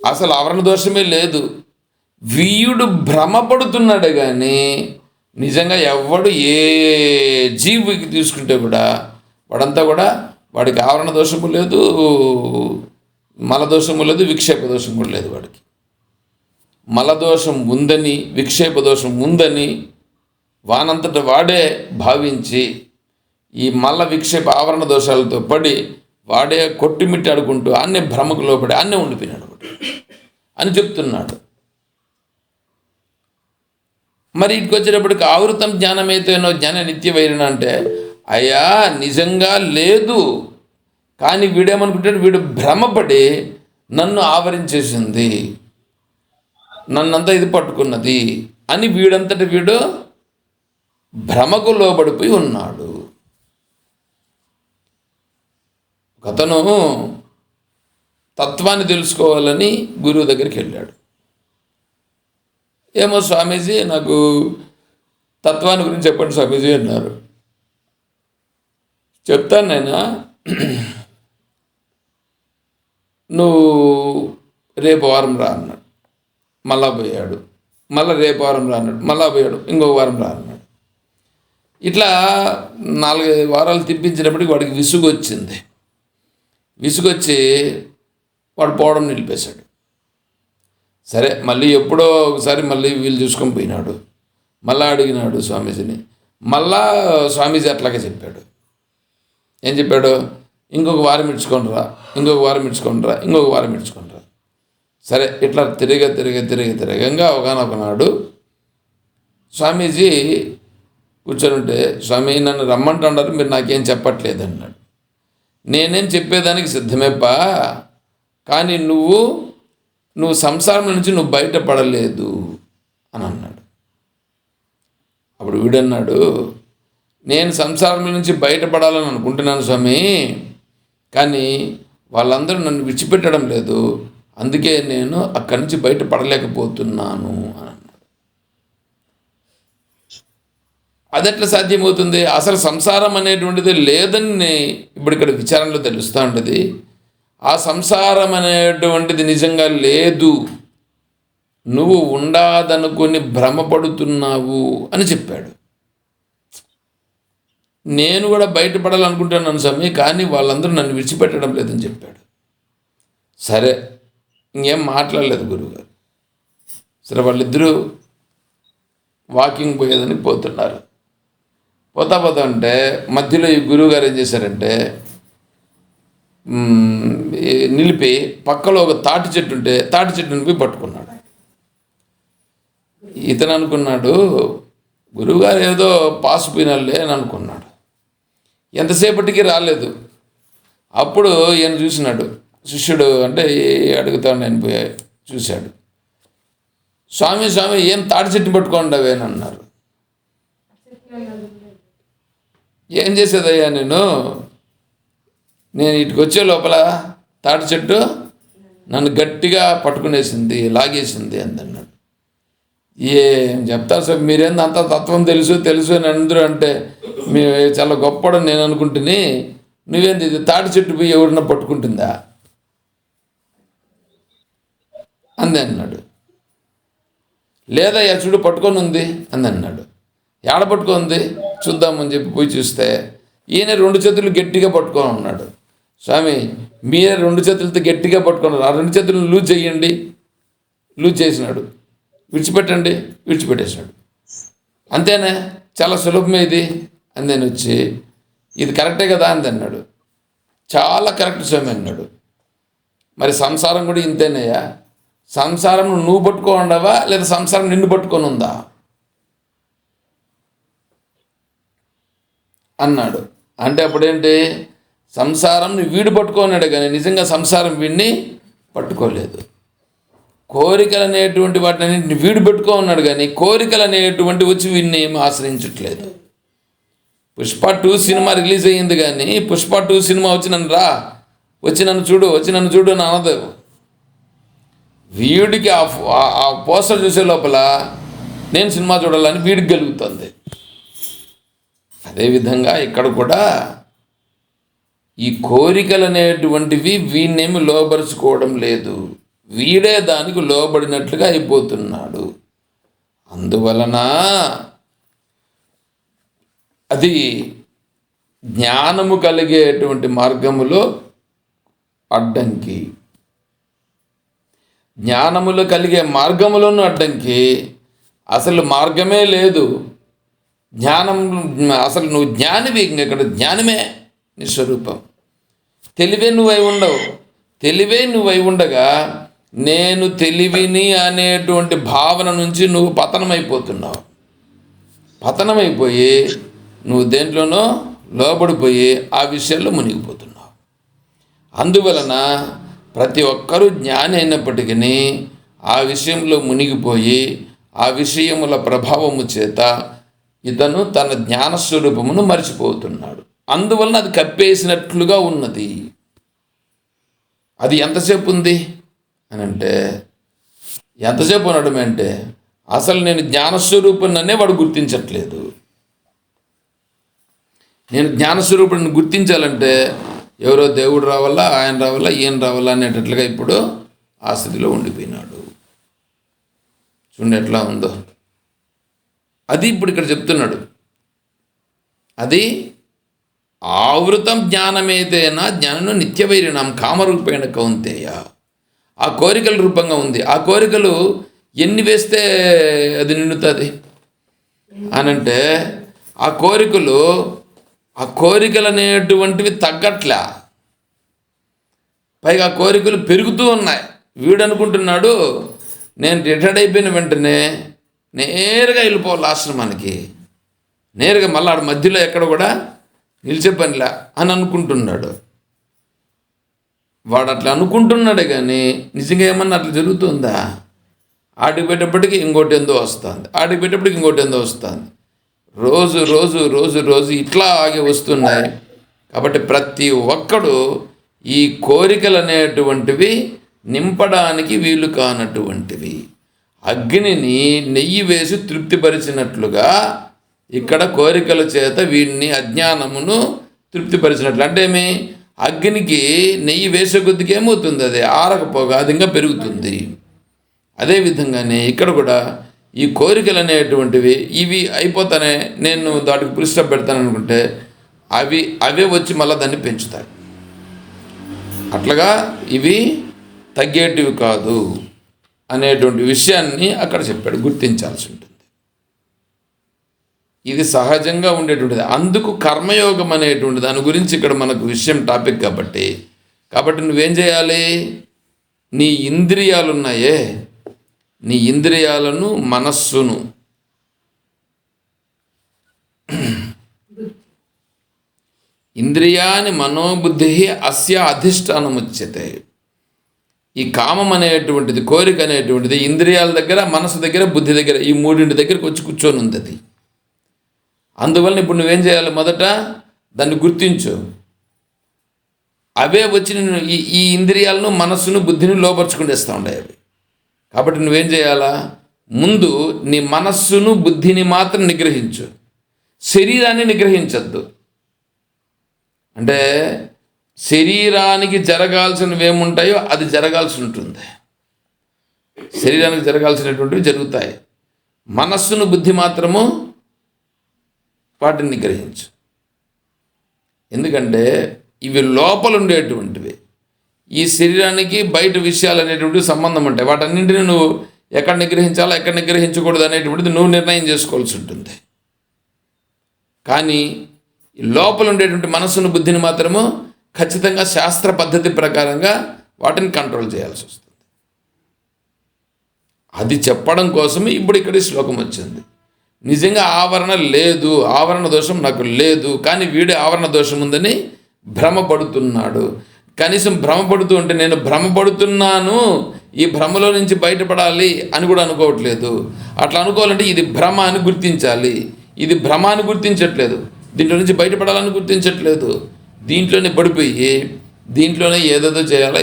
అసలు ఆవరణ దోషమే లేదు. వీయుడు భ్రమపడుతున్నాడు కానీ నిజంగా ఎవడు ఏ జీవికి తీసుకుంటే కూడా వాడంతా కూడా వాడికి ఆవరణ దోషము లేదు, మలదోషము లేదు, విక్షేప దోషం కూడా లేదు. వాడికి మలదోషం ఉందని విక్షేప దోషం ఉందని వానంతట వాడే భావించి ఈ మల్ల విక్షేప ఆవరణ దోషాలతో పడి వాడే కొట్టిమిట్టాడుకుంటూ అన్నే భ్రమకు లోపడి అన్నే ఉండిపోయినాడు అని చెప్తున్నాడు. మరి ఇటుకు వచ్చేటప్పటికి ఆవృతం జ్ఞానమైతేనో జ్ఞాన నిత్య వైరిన అంటే అయ్యా నిజంగా లేదు, కానీ వీడేమనుకుంటాడు, వీడు భ్రమపడి నన్ను ఆవరించేసింది, నన్నంతా ఇది పట్టుకున్నది అని వీడంతటి వీడు భ్రమకు లోబడిపోయి ఉన్నాడు. అతను తత్వాన్ని తెలుసుకోవాలని గురువు దగ్గరికి వెళ్ళాడు. ఏమో స్వామీజీ నాకు తత్వాన్ని గురించి చెప్పండి స్వామీజీ అన్నారు. చెప్తాను నాయనా, నువ్వు రేపు వారం రా అన్నాడు. మళ్ళా పోయాడు. మళ్ళీ రేపు వారం రా అన్నాడు. మళ్ళా పోయాడు. ఇంకొక వారం రా అన్నాడు. ఇట్లా 4-5 వారాలు తిప్పించినప్పటికి వాడికి విసుగు వచ్చింది. విసుగొచ్చి వాడు పోవడం నిలిపేశాడు. సరే మళ్ళీ ఎప్పుడో ఒకసారి మళ్ళీ వీలు చూసుకొని పోయినాడు. మళ్ళా అడిగినాడు స్వామీజీని. మళ్ళా స్వామీజీ అట్లాగే చెప్పాడు. ఏం చెప్పాడు, ఇంకొక వారం ఇడ్చుకొని రా, ఇంకొక వారం ఇడ్చుకొని రా, ఇంకొక వారం ఇడ్చుకొని రా. సరే ఇట్లా తిరగంగా ఒకనొకనాడు స్వామీజీ కూర్చొని ఉంటే, స్వామి నన్ను రమ్మంటున్నారు, మీరు నాకేం చెప్పట్లేదు అన్నాడు. నేనేం చెప్పేదానికి సిద్ధమేప్పా, కానీ నువ్వు సంసారం నుంచి నువ్వు బయటపడలేదు అని అన్నాడు. అప్పుడు వీడన్నాడు, నేను సంసారం నుంచి బయటపడాలని అనుకుంటున్నాను స్వామి, కానీ వాళ్ళందరూ నన్ను విడిచిపెట్టడం లేదు, అందుకే నేను అక్కడి నుంచి బయటపడలేకపోతున్నాను అని అన్నాడు. అదెట్లా సాధ్యమవుతుంది? అసలు సంసారం అనేటువంటిది లేదని ఇప్పుడు ఇక్కడ విచారణలో తెలుస్తూ ఉంటుంది. ఆ సంసారం అనేటువంటిది నిజంగా లేదు, నువ్వు ఉండాదనుకొని భ్రమపడుతున్నావు అని చెప్పాడు. నేను కూడా బయటపడాలనుకుంటున్నాను స్వామి, కానీ వాళ్ళందరూ నన్ను విడిచిపెట్టడం లేదని చెప్పాడు. సరే ఇంకేం మాట్లాడలేదు గురువుగారు. సరే వాళ్ళిద్దరూ వాకింగ్ పోయేదని పోతున్నారు. పోతా ఉంటే మధ్యలో ఈ గురువుగారు ఏం చేశారంటే నిలిపి పక్కలో ఒక తాటి చెట్టు ఉంటే తాటి చెట్టుని పోయి పట్టుకున్నాడు. ఇతను అనుకున్నాడు గురువుగారు ఏదో పాసిపోయినాళ్ళే అని అనుకున్నాడు. ఎంతసేపటికి రాలేదు. అప్పుడు ఈయన చూసినాడు, శిష్యుడు అంటే అడుగుతాడు, నేను పోయి చూశాడు. స్వామి ఏం తాటి చెట్టుని పట్టుకోండి అని అన్నారు. ఏం చేసేదయ్యా నేను ఇటుకు వచ్చే లోపల తాటి చెట్టు నన్ను గట్టిగా పట్టుకునేసింది, లాగేసింది అన్నాడు. ఏం చెప్తారు సార్, మీరేంది అంత తత్వం తెలుసు అని అందరూ అంటే మీరు చాలా గొప్పడని నేను అనుకుంటుని, నువ్వేంది ఇది తాటి చెట్టు పోయి ఎవరన్నా పట్టుకుంటుందా అంది అన్నాడు. లేదా చూడు పట్టుకొని ఉంది అంది అన్నాడు. ఏడ పట్టుకుంది చూద్దామని చెప్పి పోయి చూస్తే ఈయన 2 చేతులు గట్టిగా పట్టుకొని ఉన్నాడు. స్వామి మీరే 2 చేతులతో గట్టిగా పట్టుకున్నారు, ఆ 2 చేతులను లూజ్ చేయండి. లూజ్ చేసినాడు. విడిచిపెట్టండి, విడిచిపెట్టేసినాడు. అంతేనా, చాలా సులభమే ఇది అందని వచ్చి, ఇది కరెక్టే కదా అంది అన్నాడు. చాలా కరెక్ట్ స్వామి అన్నాడు. మరి సంసారం కూడా ఇంతేనయ్యా, సంసారం నువ్వు పట్టుకో ఉండవా లేదా సంసారం నిన్ను పట్టుకొని ఉందా అన్నాడు. అంటే అప్పుడేంటి, సంసారం వీడు పట్టుకోన్నాడు కానీ నిజంగా సంసారం వీడిని పట్టుకోలేదు. కోరికలు అనేటువంటి వాటిని వీడు పెట్టుకో ఉన్నాడు కానీ కోరికలు అనేటువంటి వచ్చి వీడిని ఏమి ఆశ్రయించట్లేదు. పుష్ప 2 సినిమా రిలీజ్ అయ్యింది, కానీ పుష్ప 2 సినిమా వచ్చి నన్ను చూడు అని అనదు. వీడికి ఆ పోస్టర్ చూసే లోపల నేను సినిమా చూడాలని వీడికి కలుగుతుంది. అదేవిధంగా ఇక్కడ కూడా ఈ కోరికలు అనేటువంటివి వీణ్ణేమి లోబరుచుకోవడం లేదు, వీడే దానికి లోబడినట్లుగా అయిపోతున్నాడు. అందువలన అది జ్ఞానము కలిగేటువంటి మార్గములో అడ్డంకి, జ్ఞానములు కలిగే మార్గములోనూ అడ్డంకి. అసలు మార్గమే లేదు. జ్ఞానం అసలు నువ్వు జ్ఞానివి, ఇక్కడ జ్ఞానమే నీ స్వరూపం. తెలివే నువ్వై ఉండగా నేను తెలివిని అనేటువంటి భావన నుంచి నువ్వు పతనమైపోతున్నావు. పతనమైపోయి నువ్వు దేంట్లోనో లోబడిపోయి ఆ విషయాల్లో మునిగిపోతున్నావు. అందువలన ప్రతి ఒక్కరూ జ్ఞాని అయినప్పటికీ ఆ విషయంలో మునిగిపోయి ఆ విషయముల ప్రభావము చేత ఇతను తన జ్ఞానస్వరూపమును మర్చిపోతున్నాడు. అందువలన అది కప్పేసినట్లుగా ఉన్నది. అది ఎంతసేపు ఉంది అని అంటే, ఎంతసేపు ఉండడమే అంటే అసలు నేను జ్ఞానస్వరూపుననే వాడు గుర్తించట్లేదు. నేను జ్ఞానస్వరూపుడిని గుర్తించాలంటే ఎవరో దేవుడు రావాలా, ఆయన రావాలా, ఈయన రావాలా అనేటట్లుగా ఇప్పుడు ఆ స్థితిలో ఉండిపోయినాడు. చూడండి ఎట్లా ఉందో. అది ఇప్పుడు ఇక్కడ చెప్తున్నాడు. అది ఆవృతం జ్ఞానమేతేనా జ్ఞానం నిత్యవైరినాం కామరూపేణ కౌంతేయ. ఆ కోరికల రూపంగా ఉంది. ఆ కోరికలు ఎన్ని వేస్తే అది నిండుతుంది అనంటే ఆ కోరికలు అనేటువంటివి తగ్గట్లే, పైగా ఆ కోరికలు పెరుగుతూ ఉన్నాయి. వీడు అనుకుంటున్నాడు నేను రిటైర్డ్ అయిపోయిన వెంటనే నేరుగా వెళ్ళిపోవాలి ఆశ్రమానికి, నేరుగా మళ్ళీ ఆడ మధ్యలో ఎక్కడ కూడా నిలిచే పనిలా అని అనుకుంటున్నాడు. వాడు అట్లా అనుకుంటున్నాడే కానీ నిజంగా ఏమన్నా అట్లా జరుగుతుందా? ఆడికి పెట్టేప్పటికి ఇంకోటి ఎందో వస్తుంది, ఆడికి పెట్టేప్పటికి ఇంకోటి ఎందో వస్తుంది. రోజు రోజు రోజు రోజు ఇట్లా ఆగి వస్తున్నాయి. కాబట్టి ప్రతి ఒక్కడు ఈ కోరికలు అనేటువంటివి నింపడానికి వీలు కానటువంటివి. అగ్నిని నెయ్యి వేసి తృప్తిపరిచినట్లుగా ఇక్కడ కోరికల చేత వీడిని అజ్ఞానమును తృప్తిపరిచినట్లు. అంటే ఏమి? అగ్నికి నెయ్యి వేసే కొద్దికి ఏమవుతుంది? అది ఆరకపోగా అది ఇంకా పెరుగుతుంది. అదేవిధంగానే ఇక్కడ కూడా ఈ కోరికలు అనేటువంటివి ఇవి అయిపోతానే నేను దాటికి పులిస్టాప్ పెడతాను అనుకుంటే అవే వచ్చి మళ్ళీ దాన్ని పెంచుతాయి. అట్లాగా ఇవి తగ్గేటివి కాదు అనేటువంటి విషయాన్ని అక్కడ చెప్పాడు, గుర్తించాల్సి ఉంటుంది. ఇది సహజంగా ఉండేటువంటిది. అందుకు కర్మయోగం అనేటువంటి దాని గురించి ఇక్కడ మనకు విషయం టాపిక్ కాబట్టి నువ్వేం చేయాలి? నీ ఇంద్రియాలు ఉన్నాయే, నీ ఇంద్రియాలను, మనస్సును ఇంద్రియాని మనోబుద్ధి అస్య అధిష్టానముచ్యతే. ఈ కామం అనేటువంటిది, కోరిక అనేటువంటిది ఇంద్రియాల దగ్గర, మనసు దగ్గర, బుద్ధి దగ్గర, ఈ మూడింటి దగ్గరకు వచ్చి కూర్చొని ఉంది అది. అందువలన ఇప్పుడు నువ్వేం చేయాలి? మొదట దాన్ని గుర్తించు. అవే వచ్చి నేను ఈ ఇంద్రియాలను, మనస్సును, బుద్ధిని లోపరుచుకుంటేస్తూ ఉంటాయి అవి. కాబట్టి నువ్వేం చేయాలా? ముందు నీ మనస్సును, బుద్ధిని మాత్రం నిగ్రహించు, శరీరాన్ని నిగ్రహించద్దు. అంటే శరీరానికి జరగాల్సినవి ఏముంటాయో అది జరగాల్సి ఉంటుంది, శరీరానికి జరగాల్సినటువంటివి జరుగుతాయి. మనస్సును, బుద్ధి మాత్రము వాటిని నిగ్రహించు. ఎందుకంటే ఇవి లోపల ఉండేటువంటివి, ఈ శరీరానికి బయట విషయాలు అనేటువంటివి సంబంధం ఉంటాయి. వాటన్నింటినీ నువ్వు ఎక్కడ నిగ్రహించాలో ఎక్కడ నిగ్రహించకూడదు అనేటువంటిది నువ్వు నిర్ణయం చేసుకోవాల్సి ఉంటుంది. కానీ లోపల ఉండేటువంటి మనస్సును, బుద్ధిని మాత్రము ఖచ్చితంగా శాస్త్ర పద్ధతి ప్రకారంగా వాటిని కంట్రోల్ చేయాల్సి వస్తుంది. అది చెప్పడం కోసమే ఇప్పుడు ఇక్కడ ఈ శ్లోకం వచ్చింది. నిజంగా ఆవరణ లేదు, ఆవరణ దోషం నాకు లేదు, కానీ వీడి ఆవరణ దోషం ఉందని భ్రమపడుతున్నాడు. కనీసం భ్రమపడుతూ ఉంటే నేను భ్రమపడుతున్నాను, ఈ భ్రమలో నుంచి బయటపడాలి అని కూడా అనుకోవట్లేదు. అట్లా అనుకోవాలంటే ఇది భ్రమ అని గుర్తించాలి. ఇది భ్రమ అని గుర్తించట్లేదు. దీంట్లో నుంచి బయటపడాలని గుర్తించట్లేదు. దీంట్లోనే పడిపోయి దీంట్లోనే ఏదేదో చేయాలా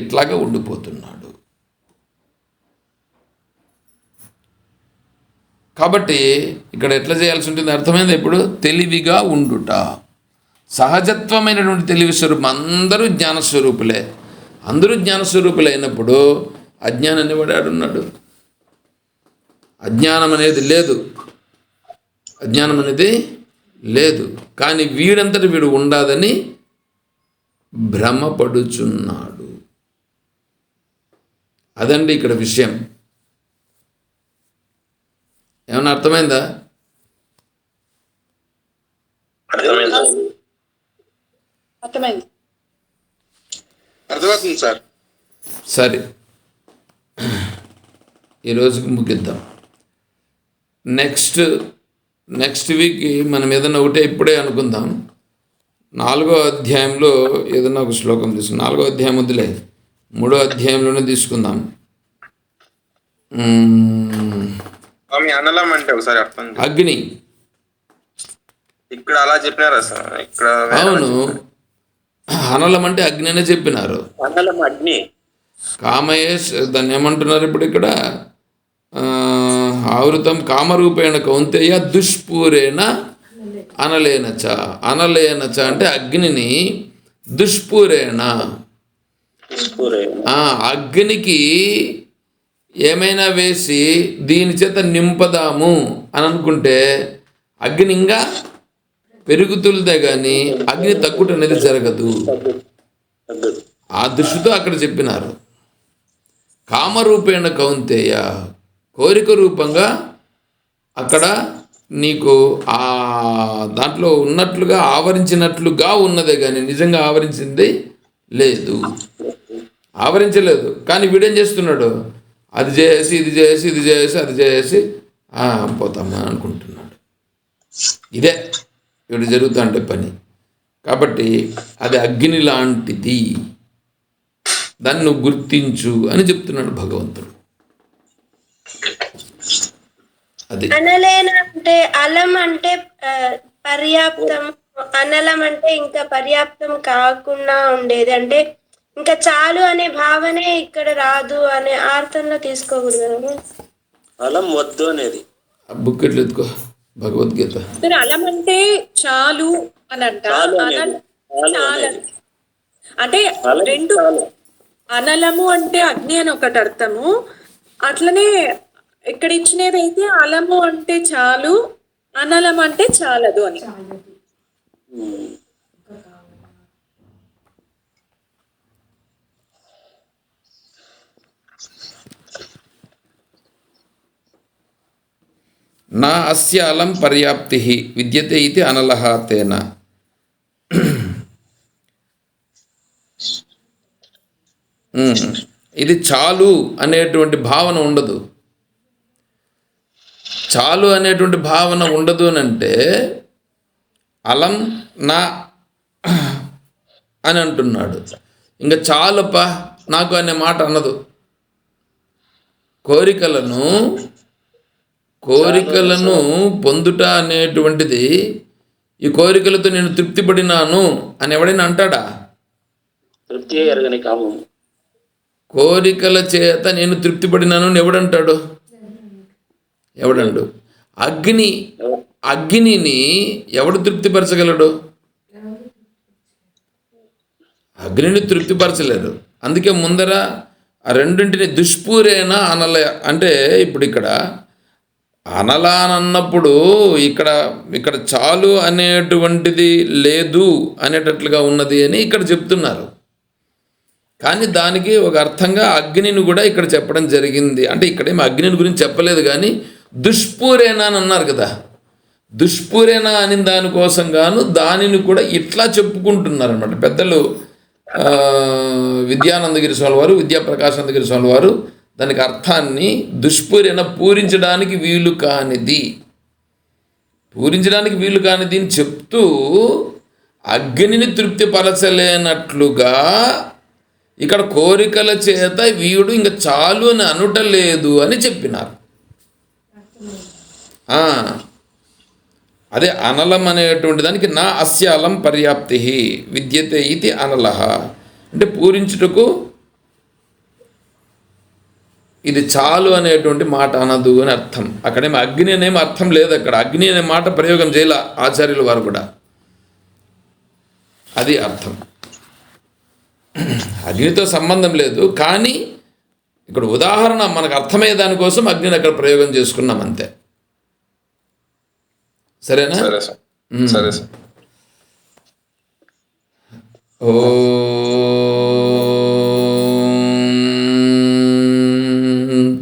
ఇట్లాగా ఉండిపోతున్నాడు. కాబట్టి ఇక్కడ ఎట్లా చేయాల్సి ఉంటుంది అర్థమైంది. ఇప్పుడు తెలివిగా ఉండుట, సహజత్వమైనటువంటి తెలివి స్వరూపం. అందరూ జ్ఞానస్వరూపులే. అందరూ జ్ఞానస్వరూపులే అయినప్పుడు అజ్ఞానం అనేవాడు ఆడున్నాడు. అజ్ఞానం అనేది లేదు, అజ్ఞానం అనేది లేదు. కానీ వీడంతటి వీడు ఉండాదని భ్రమపడుచున్నాడు. అదండి ఇక్కడ విషయం. ఏమన్నా అర్థమైందా? అర్థమైంది. అర్థమవుతుంది సార్. సరే, ఈరోజుకి ముగిద్దాం. నెక్స్ట్ వీక్ మనం ఏదైనా ఒకటే ఇప్పుడే అనుకుందాం. 4వ అధ్యాయంలో ఏదైనా ఒక శ్లోకం తీసుకుందాం. 4వ అధ్యాయం వద్దులే, 3వ అధ్యాయంలోనే తీసుకుందాం. స్వామి అనలం అంటే ఒకసారి అర్థం చేయండి. అగ్ని. ఇక్కడ అలా చెప్పినారా సార్? ఇక్కడ అవును, అనలం అంటే అగ్ని అనే చెప్పినారు. అనలం అగ్ని. కామయేష్ దాన్ని ఏమంటున్నారు ఇప్పుడు ఇక్కడ? ఆవృతం కామరూపేణ కౌంతేయ దుష్పూరేణ అనలేనచ. అనలేనచ అంటే అగ్నిని దుష్పూరేణ, అగ్నికి ఏమైనా వేసి దీని చేత నింపదాము అని అనుకుంటే అగ్ని ఇంకా పెరుగుతులదే కానీ అగ్ని తక్కువ అనేది జరగదు. ఆ దృష్టితో అక్కడ చెప్పినారు. కామరూపేణ కౌంతేయ, కోరిక రూపంగా అక్కడ నీకు ఆ దాంట్లో ఉన్నట్లుగా ఆవరించినట్లుగా ఉన్నదే కానీ నిజంగా ఆవరించింది లేదు, ఆవరించలేదు. కానీ వీడేం చేస్తున్నాడు? అది చేసి ఇది చేసి ఇది చేసి అది చేసి పోతామా అనుకుంటున్నాడు. ఇదే వీడు జరుగుతుంటే పని. కాబట్టి అది అగ్ని లాంటిది, దాన్ని నువ్వు గుర్తించు అని చెప్తున్నాడు భగవంతుడు. అది అనలేన అంటే అలం అంటే పర్యాప్తం, అనలం అంటే ఇంకా పర్యాప్తం కాకుండా ఉండేది, అంటే ఇంకా చాలు అనే భావనే ఇక్కడ రాదు అనే అర్థంలో తీసుకోకూడదు. అలం వద్దు అనేది బుక్ ఎట్లు ఎత్తుకో, భగవద్గీత. అలం అంటే చాలు అని అంట. అంటే రెండు, అనలము అంటే అగ్ని అని ఒకటి అర్థము. అట్లనే ఇక్కడ ఇచ్చినదైతే అలము అంటే చాలు, అనలం అంటే చాలదు అని. నా అస్య అలం పర్యాప్తి విద్యతే ఇది అనలహ తేన. ఇది చాలు అనేటువంటి భావన ఉండదు. చాలు అనేటువంటి భావన ఉండదు అని అంటే అలం నా అని అంటున్నాడు. ఇంకా చాలుప నాకు అనే మాట అన్నదు. కోరికలను పొందుట అనేటువంటిది, ఈ కోరికలతో నేను తృప్తి పడినాను అని ఎవడైనా అంటాడా? తృప్తి ఎరగని కామం. కోరికల చేత నేను తృప్తి పడినాను అని ఎవడంటాడు? ఎవడండు? అగ్నిని ఎవడు తృప్తిపరచగలడు? అగ్నిని తృప్తిపరచలేరు. అందుకే ముందర ఆ రెండింటిని దుష్పూరేణ అనల అంటే ఇప్పుడు ఇక్కడ అనలా అన్నప్పుడు ఇక్కడ చాలు అనేటువంటిది లేదు అనేటట్లుగా ఉన్నది అని ఇక్కడ చెప్తున్నారు. కానీ దానికి ఒక అర్థంగా అగ్నిని కూడా ఇక్కడ చెప్పడం జరిగింది. అంటే ఇక్కడేమో అగ్నిని గురించి చెప్పలేదు కానీ దుష్పూరేణ అని అన్నారు కదా. దుష్పూరేణ అని దానికోసం గాను దానిని కూడా ఇట్లా చెప్పుకుంటున్నారు అన్నమాట పెద్దలు. విద్యానందగిరి స్వామి వారు, విద్యాప్రకాశానందగిరి స్వామి వారు దానికి అర్థాన్ని దుష్పూరేణ పూరించడానికి వీలు కానిది అని చెప్తూ అగ్నిని తృప్తిపరచలేనట్లుగా ఇక్కడ కోరికల చేత వీడు ఇంకా చాలు అని అనుటలేదు అని చెప్పినారు. అదే అనలం అనేటువంటి దానికి నా అస్యాలం పర్యాప్తి విద్యతే ఇది అనలహ, అంటే పూరించుటకు ఇది చాలు అనేటువంటి మాట అనదు అని అర్థం. అక్కడేమో అగ్ని అనేమో అర్థం లేదు, అక్కడ అగ్ని అనే మాట ప్రయోగం చేయాల ఆచార్యుల వారు కూడా, అది అర్థం. అగ్నితో సంబంధం లేదు, కానీ ఇక్కడ ఉదాహరణ మనకు అర్థమయ్యే దానికోసం అగ్నిని అక్కడ ప్రయోగం చేసుకున్నాం అంతే. సరేనా? సరే సార్. సరే సార్.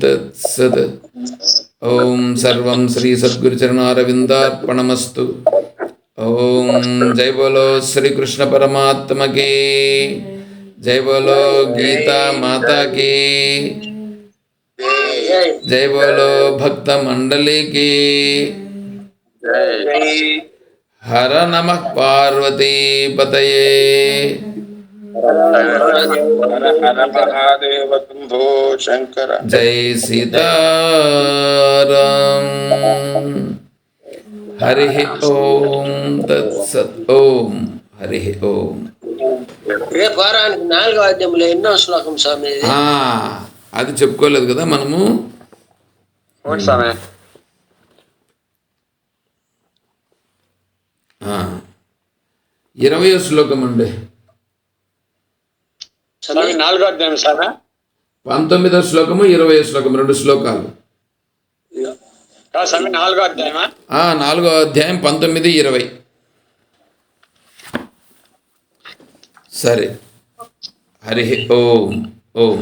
తత్సత్. ఓం సర్వం శ్రీ సద్గురుచరణారవిందార్పణమస్తు. ఓం జై బోలో శ్రీకృష్ణ పరమాత్మకి, జై బోలో గీతా మాతాకి, జై బోలో భక్త మండలికి. హర నమః పార్వతీపతయే. హర హర మహాదేవ శంభో శంకర. జై సీతారాం. హరి ఓం తత్సత్. ఓం హరి ఓం. రేపు వారానికి 4వ అధ్యాయంలో ఎన్నో శ్లోకం స్వామి ఇది? అది చెప్పుకోలేదు కదా మనము. స్వామి 20వ శ్లోకం అండి. 4వ అధ్యాయం సార్. 19వ శ్లోకము 20వ శ్లోకం, 2 శ్లోకాలు. స్వామి 4వ అధ్యాయమా? 4వ అధ్యాయం 19, 20. సరే. హరి ఓం. ఓం.